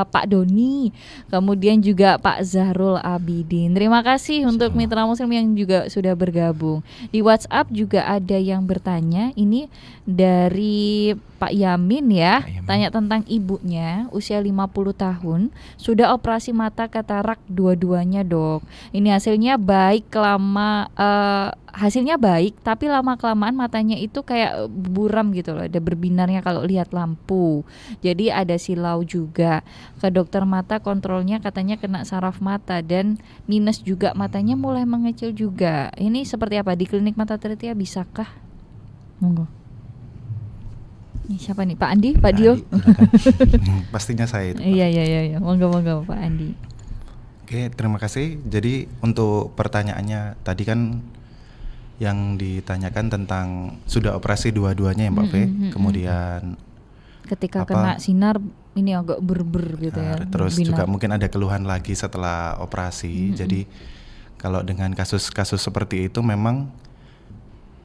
Speaker 1: Pak Doni. Kemudian juga Pak Zahrul Abidin. Terima kasih untuk Mitra Muslim yang juga sudah bergabung. Di WhatsApp juga ada yang bertanya, ini dari Pak Yamin ya, tanya tentang ibunya usia 50 tahun, sudah operasi mata katarak dua-duanya dok. Ini hasilnya baik hasilnya baik, tapi lama-kelamaan matanya itu kayak buram gitu loh, ada berbinarnya kalau lihat lampu. Jadi ada silau juga. Ke dokter mata kontrolnya katanya kena saraf mata dan minus juga, matanya mulai mengecil juga. Ini seperti apa di klinik Mata Tritiya, bisakah? Monggo. Ini siapa nih, Pak Andi, Pak Dio?
Speaker 5: Pastinya saya itu.
Speaker 1: Iya. Monggo Pak Andi.
Speaker 5: Oke, terima kasih. Jadi untuk pertanyaannya tadi kan yang ditanyakan tentang sudah operasi dua-duanya ya Mbak V. Kemudian
Speaker 1: ketika kena sinar ini agak berber gitu ya.
Speaker 5: Terus juga mungkin ada keluhan lagi setelah operasi. Jadi kalau dengan kasus-kasus seperti itu memang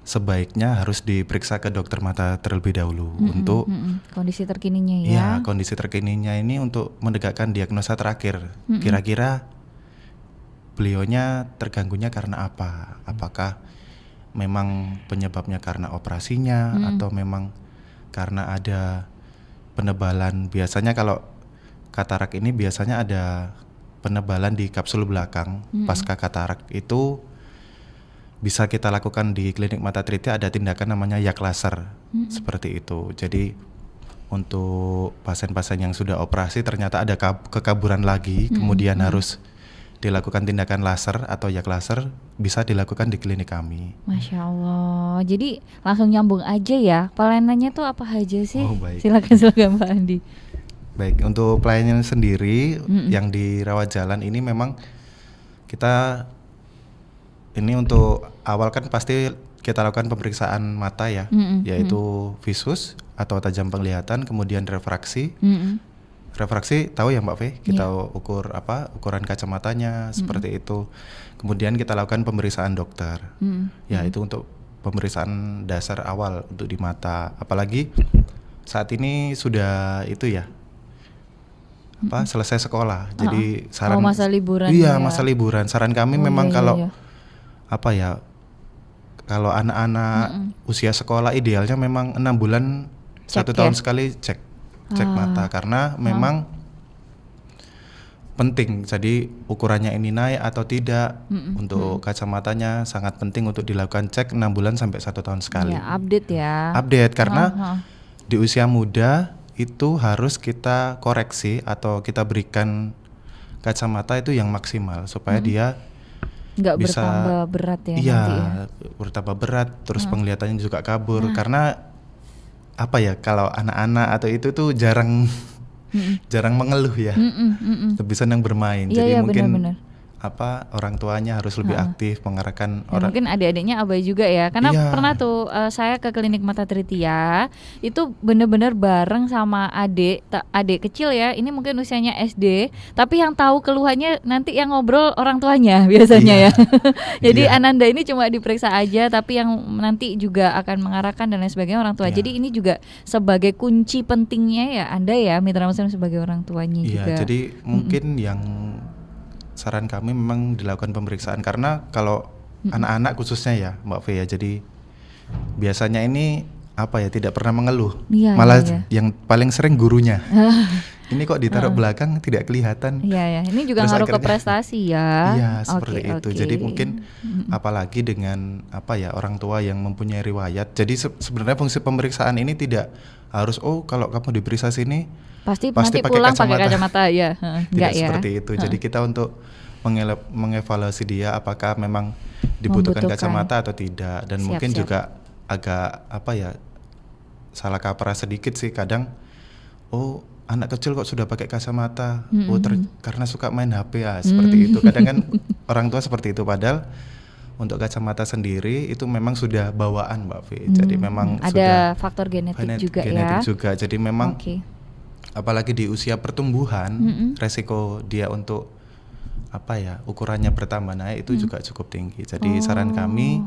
Speaker 5: sebaiknya harus diperiksa ke dokter mata terlebih dahulu untuk
Speaker 1: kondisi terkininya ya.
Speaker 5: Ya, kondisi terkininya ini untuk menegakkan diagnosa terakhir. Kira-kira beliaunya terganggunya karena apa? Apakah memang penyebabnya karena operasinya atau memang karena ada penebalan? Biasanya kalau katarak ini biasanya ada penebalan di kapsul belakang pasca katarak. Itu bisa kita lakukan di klinik Mata Tritiya, ada tindakan namanya yak laser seperti itu. Jadi untuk pasien-pasien yang sudah operasi ternyata ada kekaburan lagi, kemudian harus dilakukan tindakan laser atau yak laser, bisa dilakukan di klinik kami.
Speaker 1: Masya Allah. Jadi langsung nyambung aja ya. Pelayanannya tuh apa aja sih?
Speaker 5: Oh, baik.
Speaker 1: Silakan Pak Andi.
Speaker 5: Baik, untuk pelayanan sendiri yang di rawat jalan ini memang kita ini untuk awal kan pasti kita lakukan pemeriksaan mata ya, yaitu visus atau tajam penglihatan, kemudian refraksi. Refraksi tahu ya Mbak V, kita ukur ukuran kacamatanya seperti itu. Kemudian kita lakukan pemeriksaan dokter. Ya, itu untuk pemeriksaan dasar awal untuk di mata. Apalagi saat ini sudah itu ya, selesai sekolah. Jadi saran
Speaker 1: masa liburan.
Speaker 5: Iya,
Speaker 1: ya.
Speaker 5: masa liburan. Saran kami memang kalau kalau anak-anak usia sekolah idealnya memang 6 bulan 1 tahun sekali cek mata, karena memang penting. Jadi ukurannya ini naik atau tidak, untuk kacamatanya sangat penting untuk dilakukan cek 6 bulan sampai 1 tahun sekali.
Speaker 1: Ya, update ya.
Speaker 5: Update karena di usia muda itu harus kita koreksi atau kita berikan kacamata itu yang maksimal supaya dia
Speaker 1: nggak
Speaker 5: bisa
Speaker 1: bertambah berat ya.
Speaker 5: Iya,
Speaker 1: nanti ya.
Speaker 5: bertambah berat, terus penglihatannya juga kabur. Karena kalau anak-anak atau itu tuh jarang mengeluh ya, lebih senang bermain. Jadi mungkin
Speaker 1: benar.
Speaker 5: orang tuanya harus lebih aktif mengarahkan
Speaker 1: Ya, mungkin adik-adiknya abai juga ya, karena pernah tuh saya ke klinik Mata Tritiya itu bener-bener bareng sama adik kecil ya, ini mungkin usianya SD, tapi yang tahu keluhannya nanti yang ngobrol orang tuanya biasanya ya. Jadi Ananda ini cuma diperiksa aja, tapi yang nanti juga akan mengarahkan dan lain sebagainya orang tua. Jadi ini juga sebagai kunci pentingnya ya Anda ya, mitra muslim sebagai orang tuanya juga.
Speaker 5: Jadi mungkin yang saran kami memang dilakukan pemeriksaan, karena kalau anak-anak khususnya ya Mbak V ya, jadi biasanya ini tidak pernah mengeluh, malah yang paling sering gurunya. Ini kok ditaruh belakang tidak kelihatan.
Speaker 1: Iya, ini juga ngaruh ke prestasi ya.
Speaker 5: Iya, seperti itu. Jadi mungkin apalagi dengan orang tua yang mempunyai riwayat. Jadi sebenarnya fungsi pemeriksaan ini tidak harus kalau kamu diperiksa sini
Speaker 1: pasti pulang pakai kacamata ya.
Speaker 5: Tidak seperti itu. Jadi kita untuk mengevaluasi dia apakah memang dibutuhkan kacamata atau tidak, dan mungkin juga agak salah kaprah sedikit sih kadang. Anak kecil kok sudah pakai kacamata, karena suka main HP seperti itu. Kadang kan orang tua seperti itu, padahal untuk kacamata sendiri itu memang sudah bawaan Mbak V. Jadi memang
Speaker 1: ada
Speaker 5: sudah
Speaker 1: faktor genetik juga
Speaker 5: genetik
Speaker 1: ya.
Speaker 5: juga. Jadi memang apalagi di usia pertumbuhan, resiko dia untuk ukurannya bertambah naik itu juga cukup tinggi. Jadi saran kami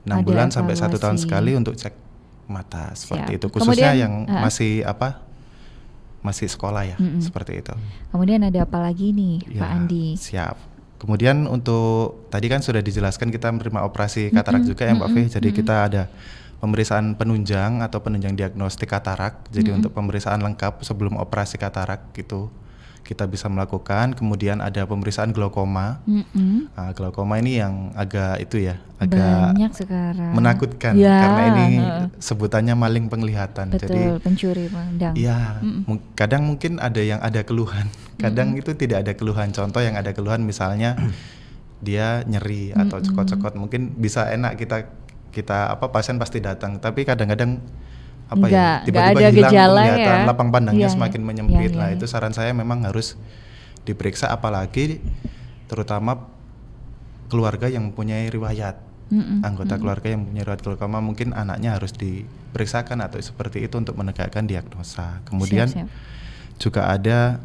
Speaker 5: 6 bulan sampai 1 tahun sekali untuk cek mata seperti itu. Khususnya kemudian, yang masih sekolah ya, seperti itu.
Speaker 1: Kemudian ada apa lagi nih Pak Andi?
Speaker 5: Siap. Kemudian untuk tadi kan sudah dijelaskan kita menerima operasi katarak juga ya Mbak V. Jadi kita ada pemeriksaan penunjang atau penunjang diagnostik katarak. Jadi untuk pemeriksaan lengkap sebelum operasi katarak gitu, kita bisa melakukan. Kemudian ada pemeriksaan glaukoma. Nah, glaukoma ini yang agak agak
Speaker 1: banyak sekarang,
Speaker 5: menakutkan
Speaker 1: ya,
Speaker 5: karena ini sebutannya maling penglihatan.
Speaker 1: betul,
Speaker 5: Jadi
Speaker 1: pencuri pandang.
Speaker 5: ya, kadang mungkin ada yang ada keluhan, kadang itu tidak ada keluhan. Contoh yang ada keluhan misalnya dia nyeri atau cekot-cekot, mungkin bisa enak kita pasien pasti datang, tapi kadang-kadang tiba-tiba
Speaker 1: ada
Speaker 5: hilang
Speaker 1: gejala
Speaker 5: penglihatan,
Speaker 1: ya.
Speaker 5: lapang pandangnya
Speaker 1: Iya,
Speaker 5: semakin
Speaker 1: iya.
Speaker 5: menyempit.
Speaker 1: Iya,
Speaker 5: Nah,
Speaker 1: iya.
Speaker 5: itu saran saya memang harus diperiksa, apalagi terutama keluarga yang mempunyai riwayat. Anggota keluarga yang mempunyai riwayat glaukoma, mungkin anaknya harus diperiksakan atau seperti itu untuk menegakkan diagnosa. Kemudian
Speaker 1: Siap.
Speaker 5: juga ada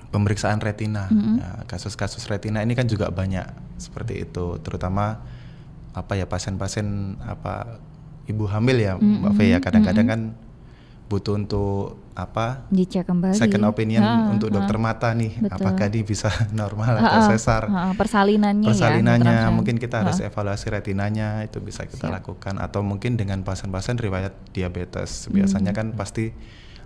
Speaker 5: pemeriksaan retina. Nah, kasus-kasus retina ini kan juga banyak seperti itu, terutama pasien-pasien ibu hamil ya, Mbak Fe ya, kadang-kadang kan butuh untuk
Speaker 1: Dicek kembali.
Speaker 5: second opinion untuk dokter mata nih,
Speaker 1: Betul.
Speaker 5: apakah dia bisa normal atau sesar.
Speaker 1: Persalinannya
Speaker 5: Persalinannya
Speaker 1: ya,
Speaker 5: mungkin kita harus evaluasi retinanya, itu bisa kita lakukan. Atau mungkin dengan pasien-pasien riwayat diabetes, biasanya kan pasti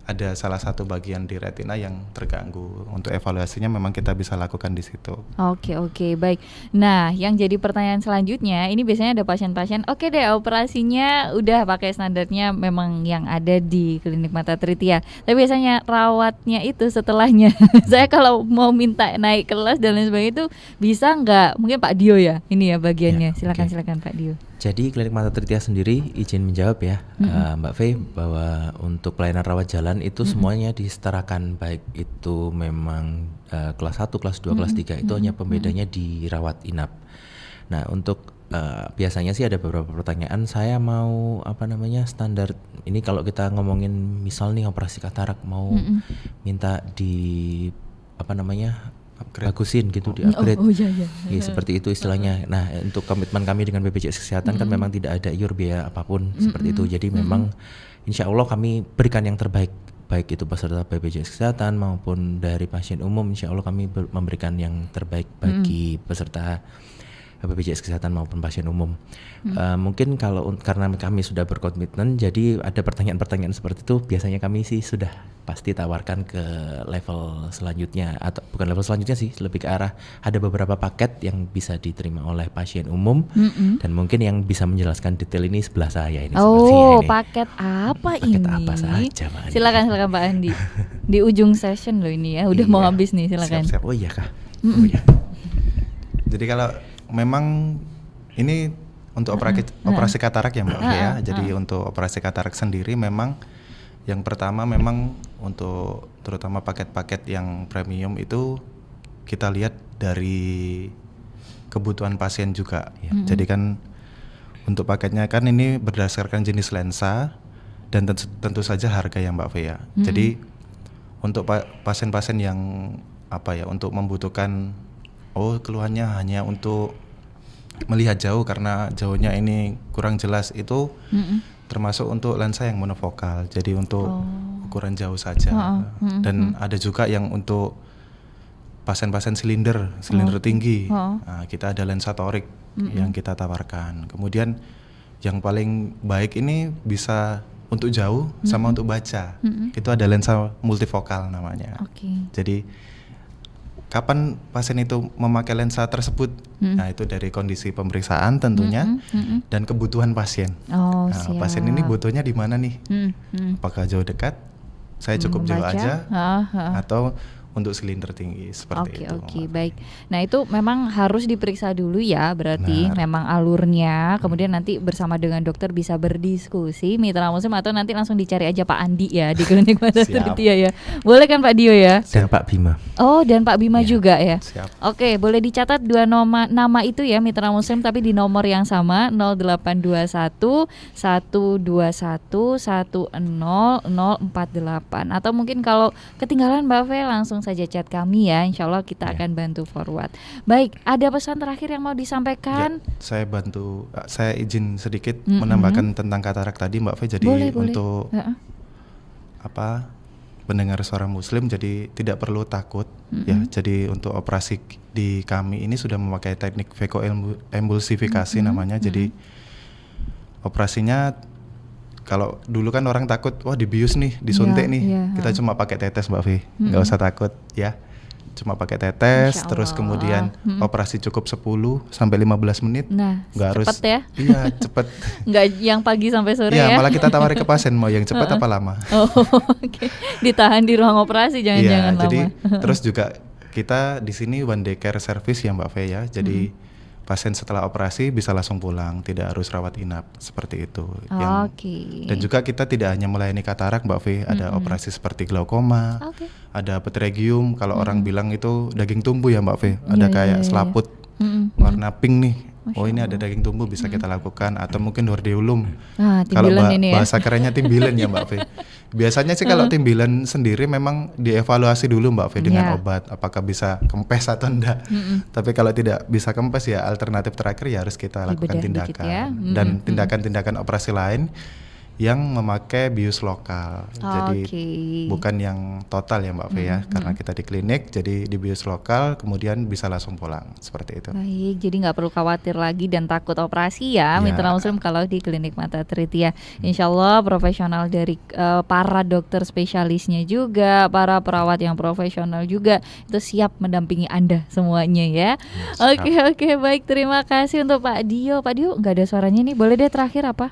Speaker 5: ada salah satu bagian di retina yang terganggu. Untuk evaluasinya memang kita bisa lakukan di situ.
Speaker 1: Oke, baik. Nah, yang jadi pertanyaan selanjutnya, ini biasanya ada pasien-pasien, oke deh, operasinya udah pakai standarnya memang yang ada di Klinik Mata Trithia. Tapi biasanya rawatnya itu setelahnya. Saya kalau mau minta naik kelas dan lain sebagainya itu bisa nggak? Mungkin Pak Dio ya, ini ya bagiannya.
Speaker 6: Ya,
Speaker 1: Silakan Pak Dio.
Speaker 6: Jadi Klinik Mata Trithia sendiri izin menjawab ya, Mbak Fe, bahwa untuk pelayanan rawat jalan itu semuanya disetarakan, baik itu memang kelas 1, kelas 2, kelas 3, itu hanya pembedanya di rawat inap. Nah, untuk biasanya sih ada beberapa pertanyaan, saya mau standar ini kalau kita ngomongin misal nih operasi katarak mau minta di bagusin gitu, di upgrade. Ya, seperti itu istilahnya. Nah, untuk komitmen kami dengan BPJS Kesehatan kan memang tidak ada iur biaya apapun seperti itu. Jadi memang insya Allah kami berikan yang terbaik, baik itu peserta BPJS Kesehatan maupun dari pasien umum. Insya Allah kami memberikan yang terbaik bagi peserta BPJS Kesehatan maupun pasien umum. Mungkin karena kami sudah berkomitmen, jadi ada pertanyaan-pertanyaan seperti itu biasanya kami sih sudah pasti tawarkan ke level selanjutnya, atau bukan level selanjutnya sih, lebih ke arah ada beberapa paket yang bisa diterima oleh pasien umum, dan mungkin yang bisa menjelaskan detail ini sebelah saya ini.
Speaker 1: Oh, paket apa ini?
Speaker 6: Paket apa saja, Mbak Andi?
Speaker 1: Silakan Pak Andi. Di ujung session loh ini ya, udah mau habis nih, silakan.
Speaker 5: Siap-siap.
Speaker 6: Oh iya kah? Oh iya.
Speaker 5: Jadi kalau memang ini untuk operasi katarak ya Mbak Fe ya. Jadi untuk operasi katarak sendiri memang yang pertama memang untuk terutama paket-paket yang premium itu kita lihat dari kebutuhan pasien juga. Jadi kan untuk paketnya kan ini berdasarkan jenis lensa dan tentu saja harga ya Mbak Fe ya. Jadi untuk pasien-pasien yang untuk membutuhkan keluhannya hanya untuk melihat jauh karena jauhnya ini kurang jelas, itu termasuk untuk lensa yang monofokal, jadi untuk ukuran jauh saja. Dan ada juga yang untuk pasien-pasien silinder tinggi. Nah, kita ada lensa torik yang kita tawarkan. Kemudian yang paling baik ini bisa untuk jauh sama untuk baca. Itu ada lensa multifokal namanya. Jadi kapan pasien itu memakai lensa tersebut? Nah, itu dari kondisi pemeriksaan tentunya dan kebutuhan pasien. Pasien ini butuhnya di mana nih? Apakah jauh dekat? Saya cukup jauh aja, atau untuk silinder tinggi seperti itu.
Speaker 1: Oke, baik. Nah, itu memang harus diperiksa dulu ya, berarti memang alurnya, kemudian nanti bersama dengan dokter bisa berdiskusi mitra muslim, atau nanti langsung dicari aja Pak Andi ya di Klinik Mata Trithia ya. Boleh kan Pak Dio ya?
Speaker 6: Dan Pak Bima.
Speaker 1: Oh, dan Pak Bima juga ya.
Speaker 5: Siap.
Speaker 1: Oke, boleh dicatat dua nama itu ya mitra muslim, tapi di nomor yang sama 0821 121 100 048, atau mungkin kalau ketinggalan Mbak Fe langsung saja chat kami ya, insya Allah kita akan bantu forward. Baik, ada pesan terakhir yang mau disampaikan?
Speaker 5: Ya, saya izin sedikit menambahkan tentang katarak tadi Mbak Fe. Jadi
Speaker 1: boleh.
Speaker 5: untuk pendengar suara muslim, jadi tidak perlu takut ya. Jadi untuk operasi di kami ini sudah memakai teknik vakoemulsifikasi namanya. Jadi operasinya kalau dulu kan orang takut, wah dibius nih, disuntik nih. Kita cuma pakai tetes Mbak Vi, nggak usah takut ya. Cuma pakai tetes, terus kemudian operasi cukup 10 sampai 15 menit.
Speaker 1: Nah,
Speaker 5: nggak harus
Speaker 1: cepet ya?
Speaker 5: Iya, cepet.
Speaker 1: Nggak yang pagi sampai sore ya?
Speaker 5: Malah kita tawari ke pasien mau yang cepet apa lama.
Speaker 1: Oh, oke. Ditahan di ruang operasi jangan-jangan lama.
Speaker 5: Jadi terus juga kita di sini one day care service ya Mbak Fe ya. Jadi pasien setelah operasi bisa langsung pulang, tidak harus rawat inap seperti itu. Dan juga kita tidak hanya melayani katarak Mbak Fe, ada operasi seperti glaukoma, ada peteregium. Kalau orang bilang itu daging tumbuh ya Mbak Fe, ada kayak selaput warna pink nih. Oh ini ada daging tumbuh bisa kita lakukan, atau mungkin hordeolum. Kalau bahasa kerennya timbilan ya Mbak Fe. Biasanya sih kalau timbilan sendiri memang dievaluasi dulu Mbak Fe dengan obat, apakah bisa kempes atau enggak. Tapi kalau tidak bisa kempes ya alternatif terakhir ya harus kita lakukan tindakan. Dan tindakan-tindakan operasi lain yang memakai bius lokal. Jadi bukan yang total ya Mbak Fe ya, karena kita di klinik jadi di bius lokal kemudian bisa langsung pulang seperti itu.
Speaker 1: Baik, jadi nggak perlu khawatir lagi dan takut operasi ya Mitra Muslim kalau di Klinik Mata Trithia. Insya Allah profesional dari para dokter spesialisnya juga, para perawat yang profesional juga itu siap mendampingi Anda semuanya ya. Oke, baik, terima kasih untuk Pak Dio. Pak Dio nggak ada suaranya nih, boleh deh terakhir apa?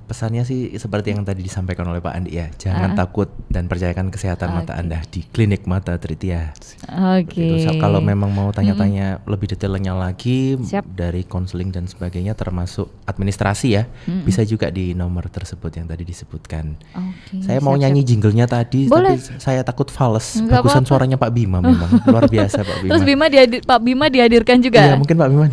Speaker 6: Pesannya sih seperti yang tadi disampaikan oleh Pak Andi ya, jangan takut dan percayakan kesehatan mata Anda di Klinik Mata Trithia. Kalau memang mau tanya-tanya lebih detailnya lagi dari konseling dan sebagainya termasuk administrasi ya, bisa juga di nomor tersebut yang tadi disebutkan. Saya mau nyanyi jinglenya tadi, tapi saya takut fals. Bagusan suaranya Pak Bima memang luar biasa Pak Bima.
Speaker 1: Terus Pak Bima dihadirkan juga?
Speaker 6: Iya mungkin Pak Bima.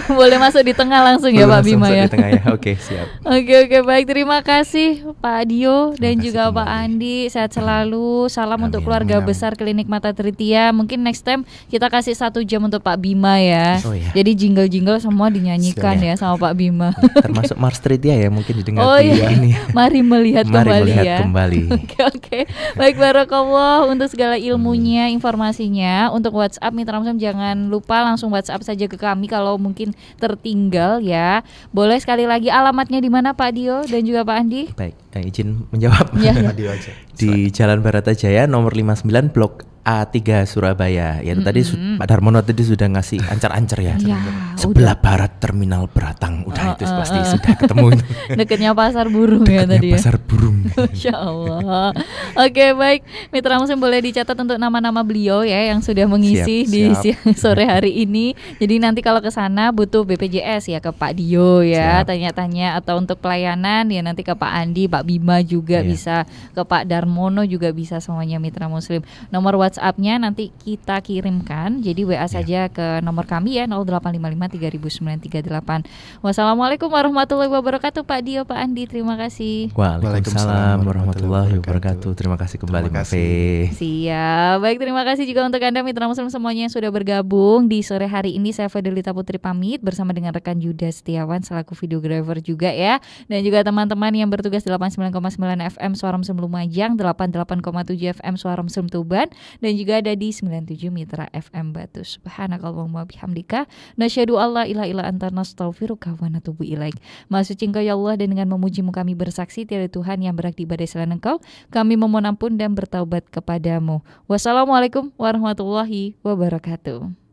Speaker 1: Boleh masuk di tengah langsung ya Pak Bima ya.
Speaker 6: Di tengah ya. Oke, siap.
Speaker 1: Oke, baik, terima kasih Pak Dio dan juga Pak Andi. Sehat selalu. Salam untuk keluarga besar Klinik Mata Trithia. Mungkin next time kita kasih 1 jam untuk Pak Bima ya. Jadi jingle-jingle semua dinyanyikan ya sama Pak Bima.
Speaker 6: Termasuk Mars Trithia ya mungkin didengar ini.
Speaker 1: Mari melihat
Speaker 6: kembali.
Speaker 1: Oke. Baik, barakallah untuk segala ilmunya, informasinya. Untuk WhatsApp Mitra Muslim jangan lupa langsung WhatsApp saja ke kami kalau mungkin tertinggal ya. Boleh sekali lagi alamatnya di mana Pak Dio dan juga Pak Andi?
Speaker 6: Baik, izin menjawab.
Speaker 5: Pak Dio aja.
Speaker 6: Di Jalan Baratajaya nomor 59 Blok A3 Surabaya. Ya tadi Pak Darmono tadi sudah ngasih ancar-ancar ya. Sebelah barat Terminal Beratang. Udah itu pasti sudah ketemu.
Speaker 1: Dekatnya Pasar Burung ya tadi.
Speaker 6: Pasar Burung.
Speaker 1: Masya Allah. Oke, baik, Mitra Muslim boleh dicatat untuk nama-nama beliau ya yang sudah mengisi di sore hari ini. Jadi nanti kalau ke sana butuh BPJS ya ke Pak Dio ya, tanya-tanya, atau untuk pelayanan ya nanti ke Pak Andi, Pak Bima juga bisa, ke Pak Darmono juga bisa, semuanya Mitra Muslim. Nomor WhatsApp-nya nanti kita kirimkan. Jadi WA saja ke nomor kami ya 0855 300938. Wassalamualaikum warahmatullahi wabarakatuh Pak Dio, Pak Andi, terima kasih.
Speaker 6: Waalaikumsalam warahmatullahi wabarakatuh. Terima kasih kembali Mbak Fe.
Speaker 1: Siap. Baik, terima kasih juga untuk Anda Mitra Muslim semuanya yang sudah bergabung di sore hari ini. Saya Fadilita Putri pamit bersama dengan rekan Yuda Setiawan selaku videographer juga ya. Dan juga teman-teman yang bertugas di 89,9 FM Suara Muslim Lumajang, 88,7 FM Suara Muslim Tuban, dan juga ada di 97 Mitra FM Batu. Subhanakallahumma bihamdika nasyhadu alla ilaha illa anta nastaghfiruka wa natubu ilaik. Maha suci Engkau ya Allah, dan dengan memujimu kami bersaksi tiada Tuhan yang berhak diibadahi selain Engkau. Kami memohon ampun dan bertaubat kepadamu. Wassalamualaikum warahmatullahi wabarakatuh.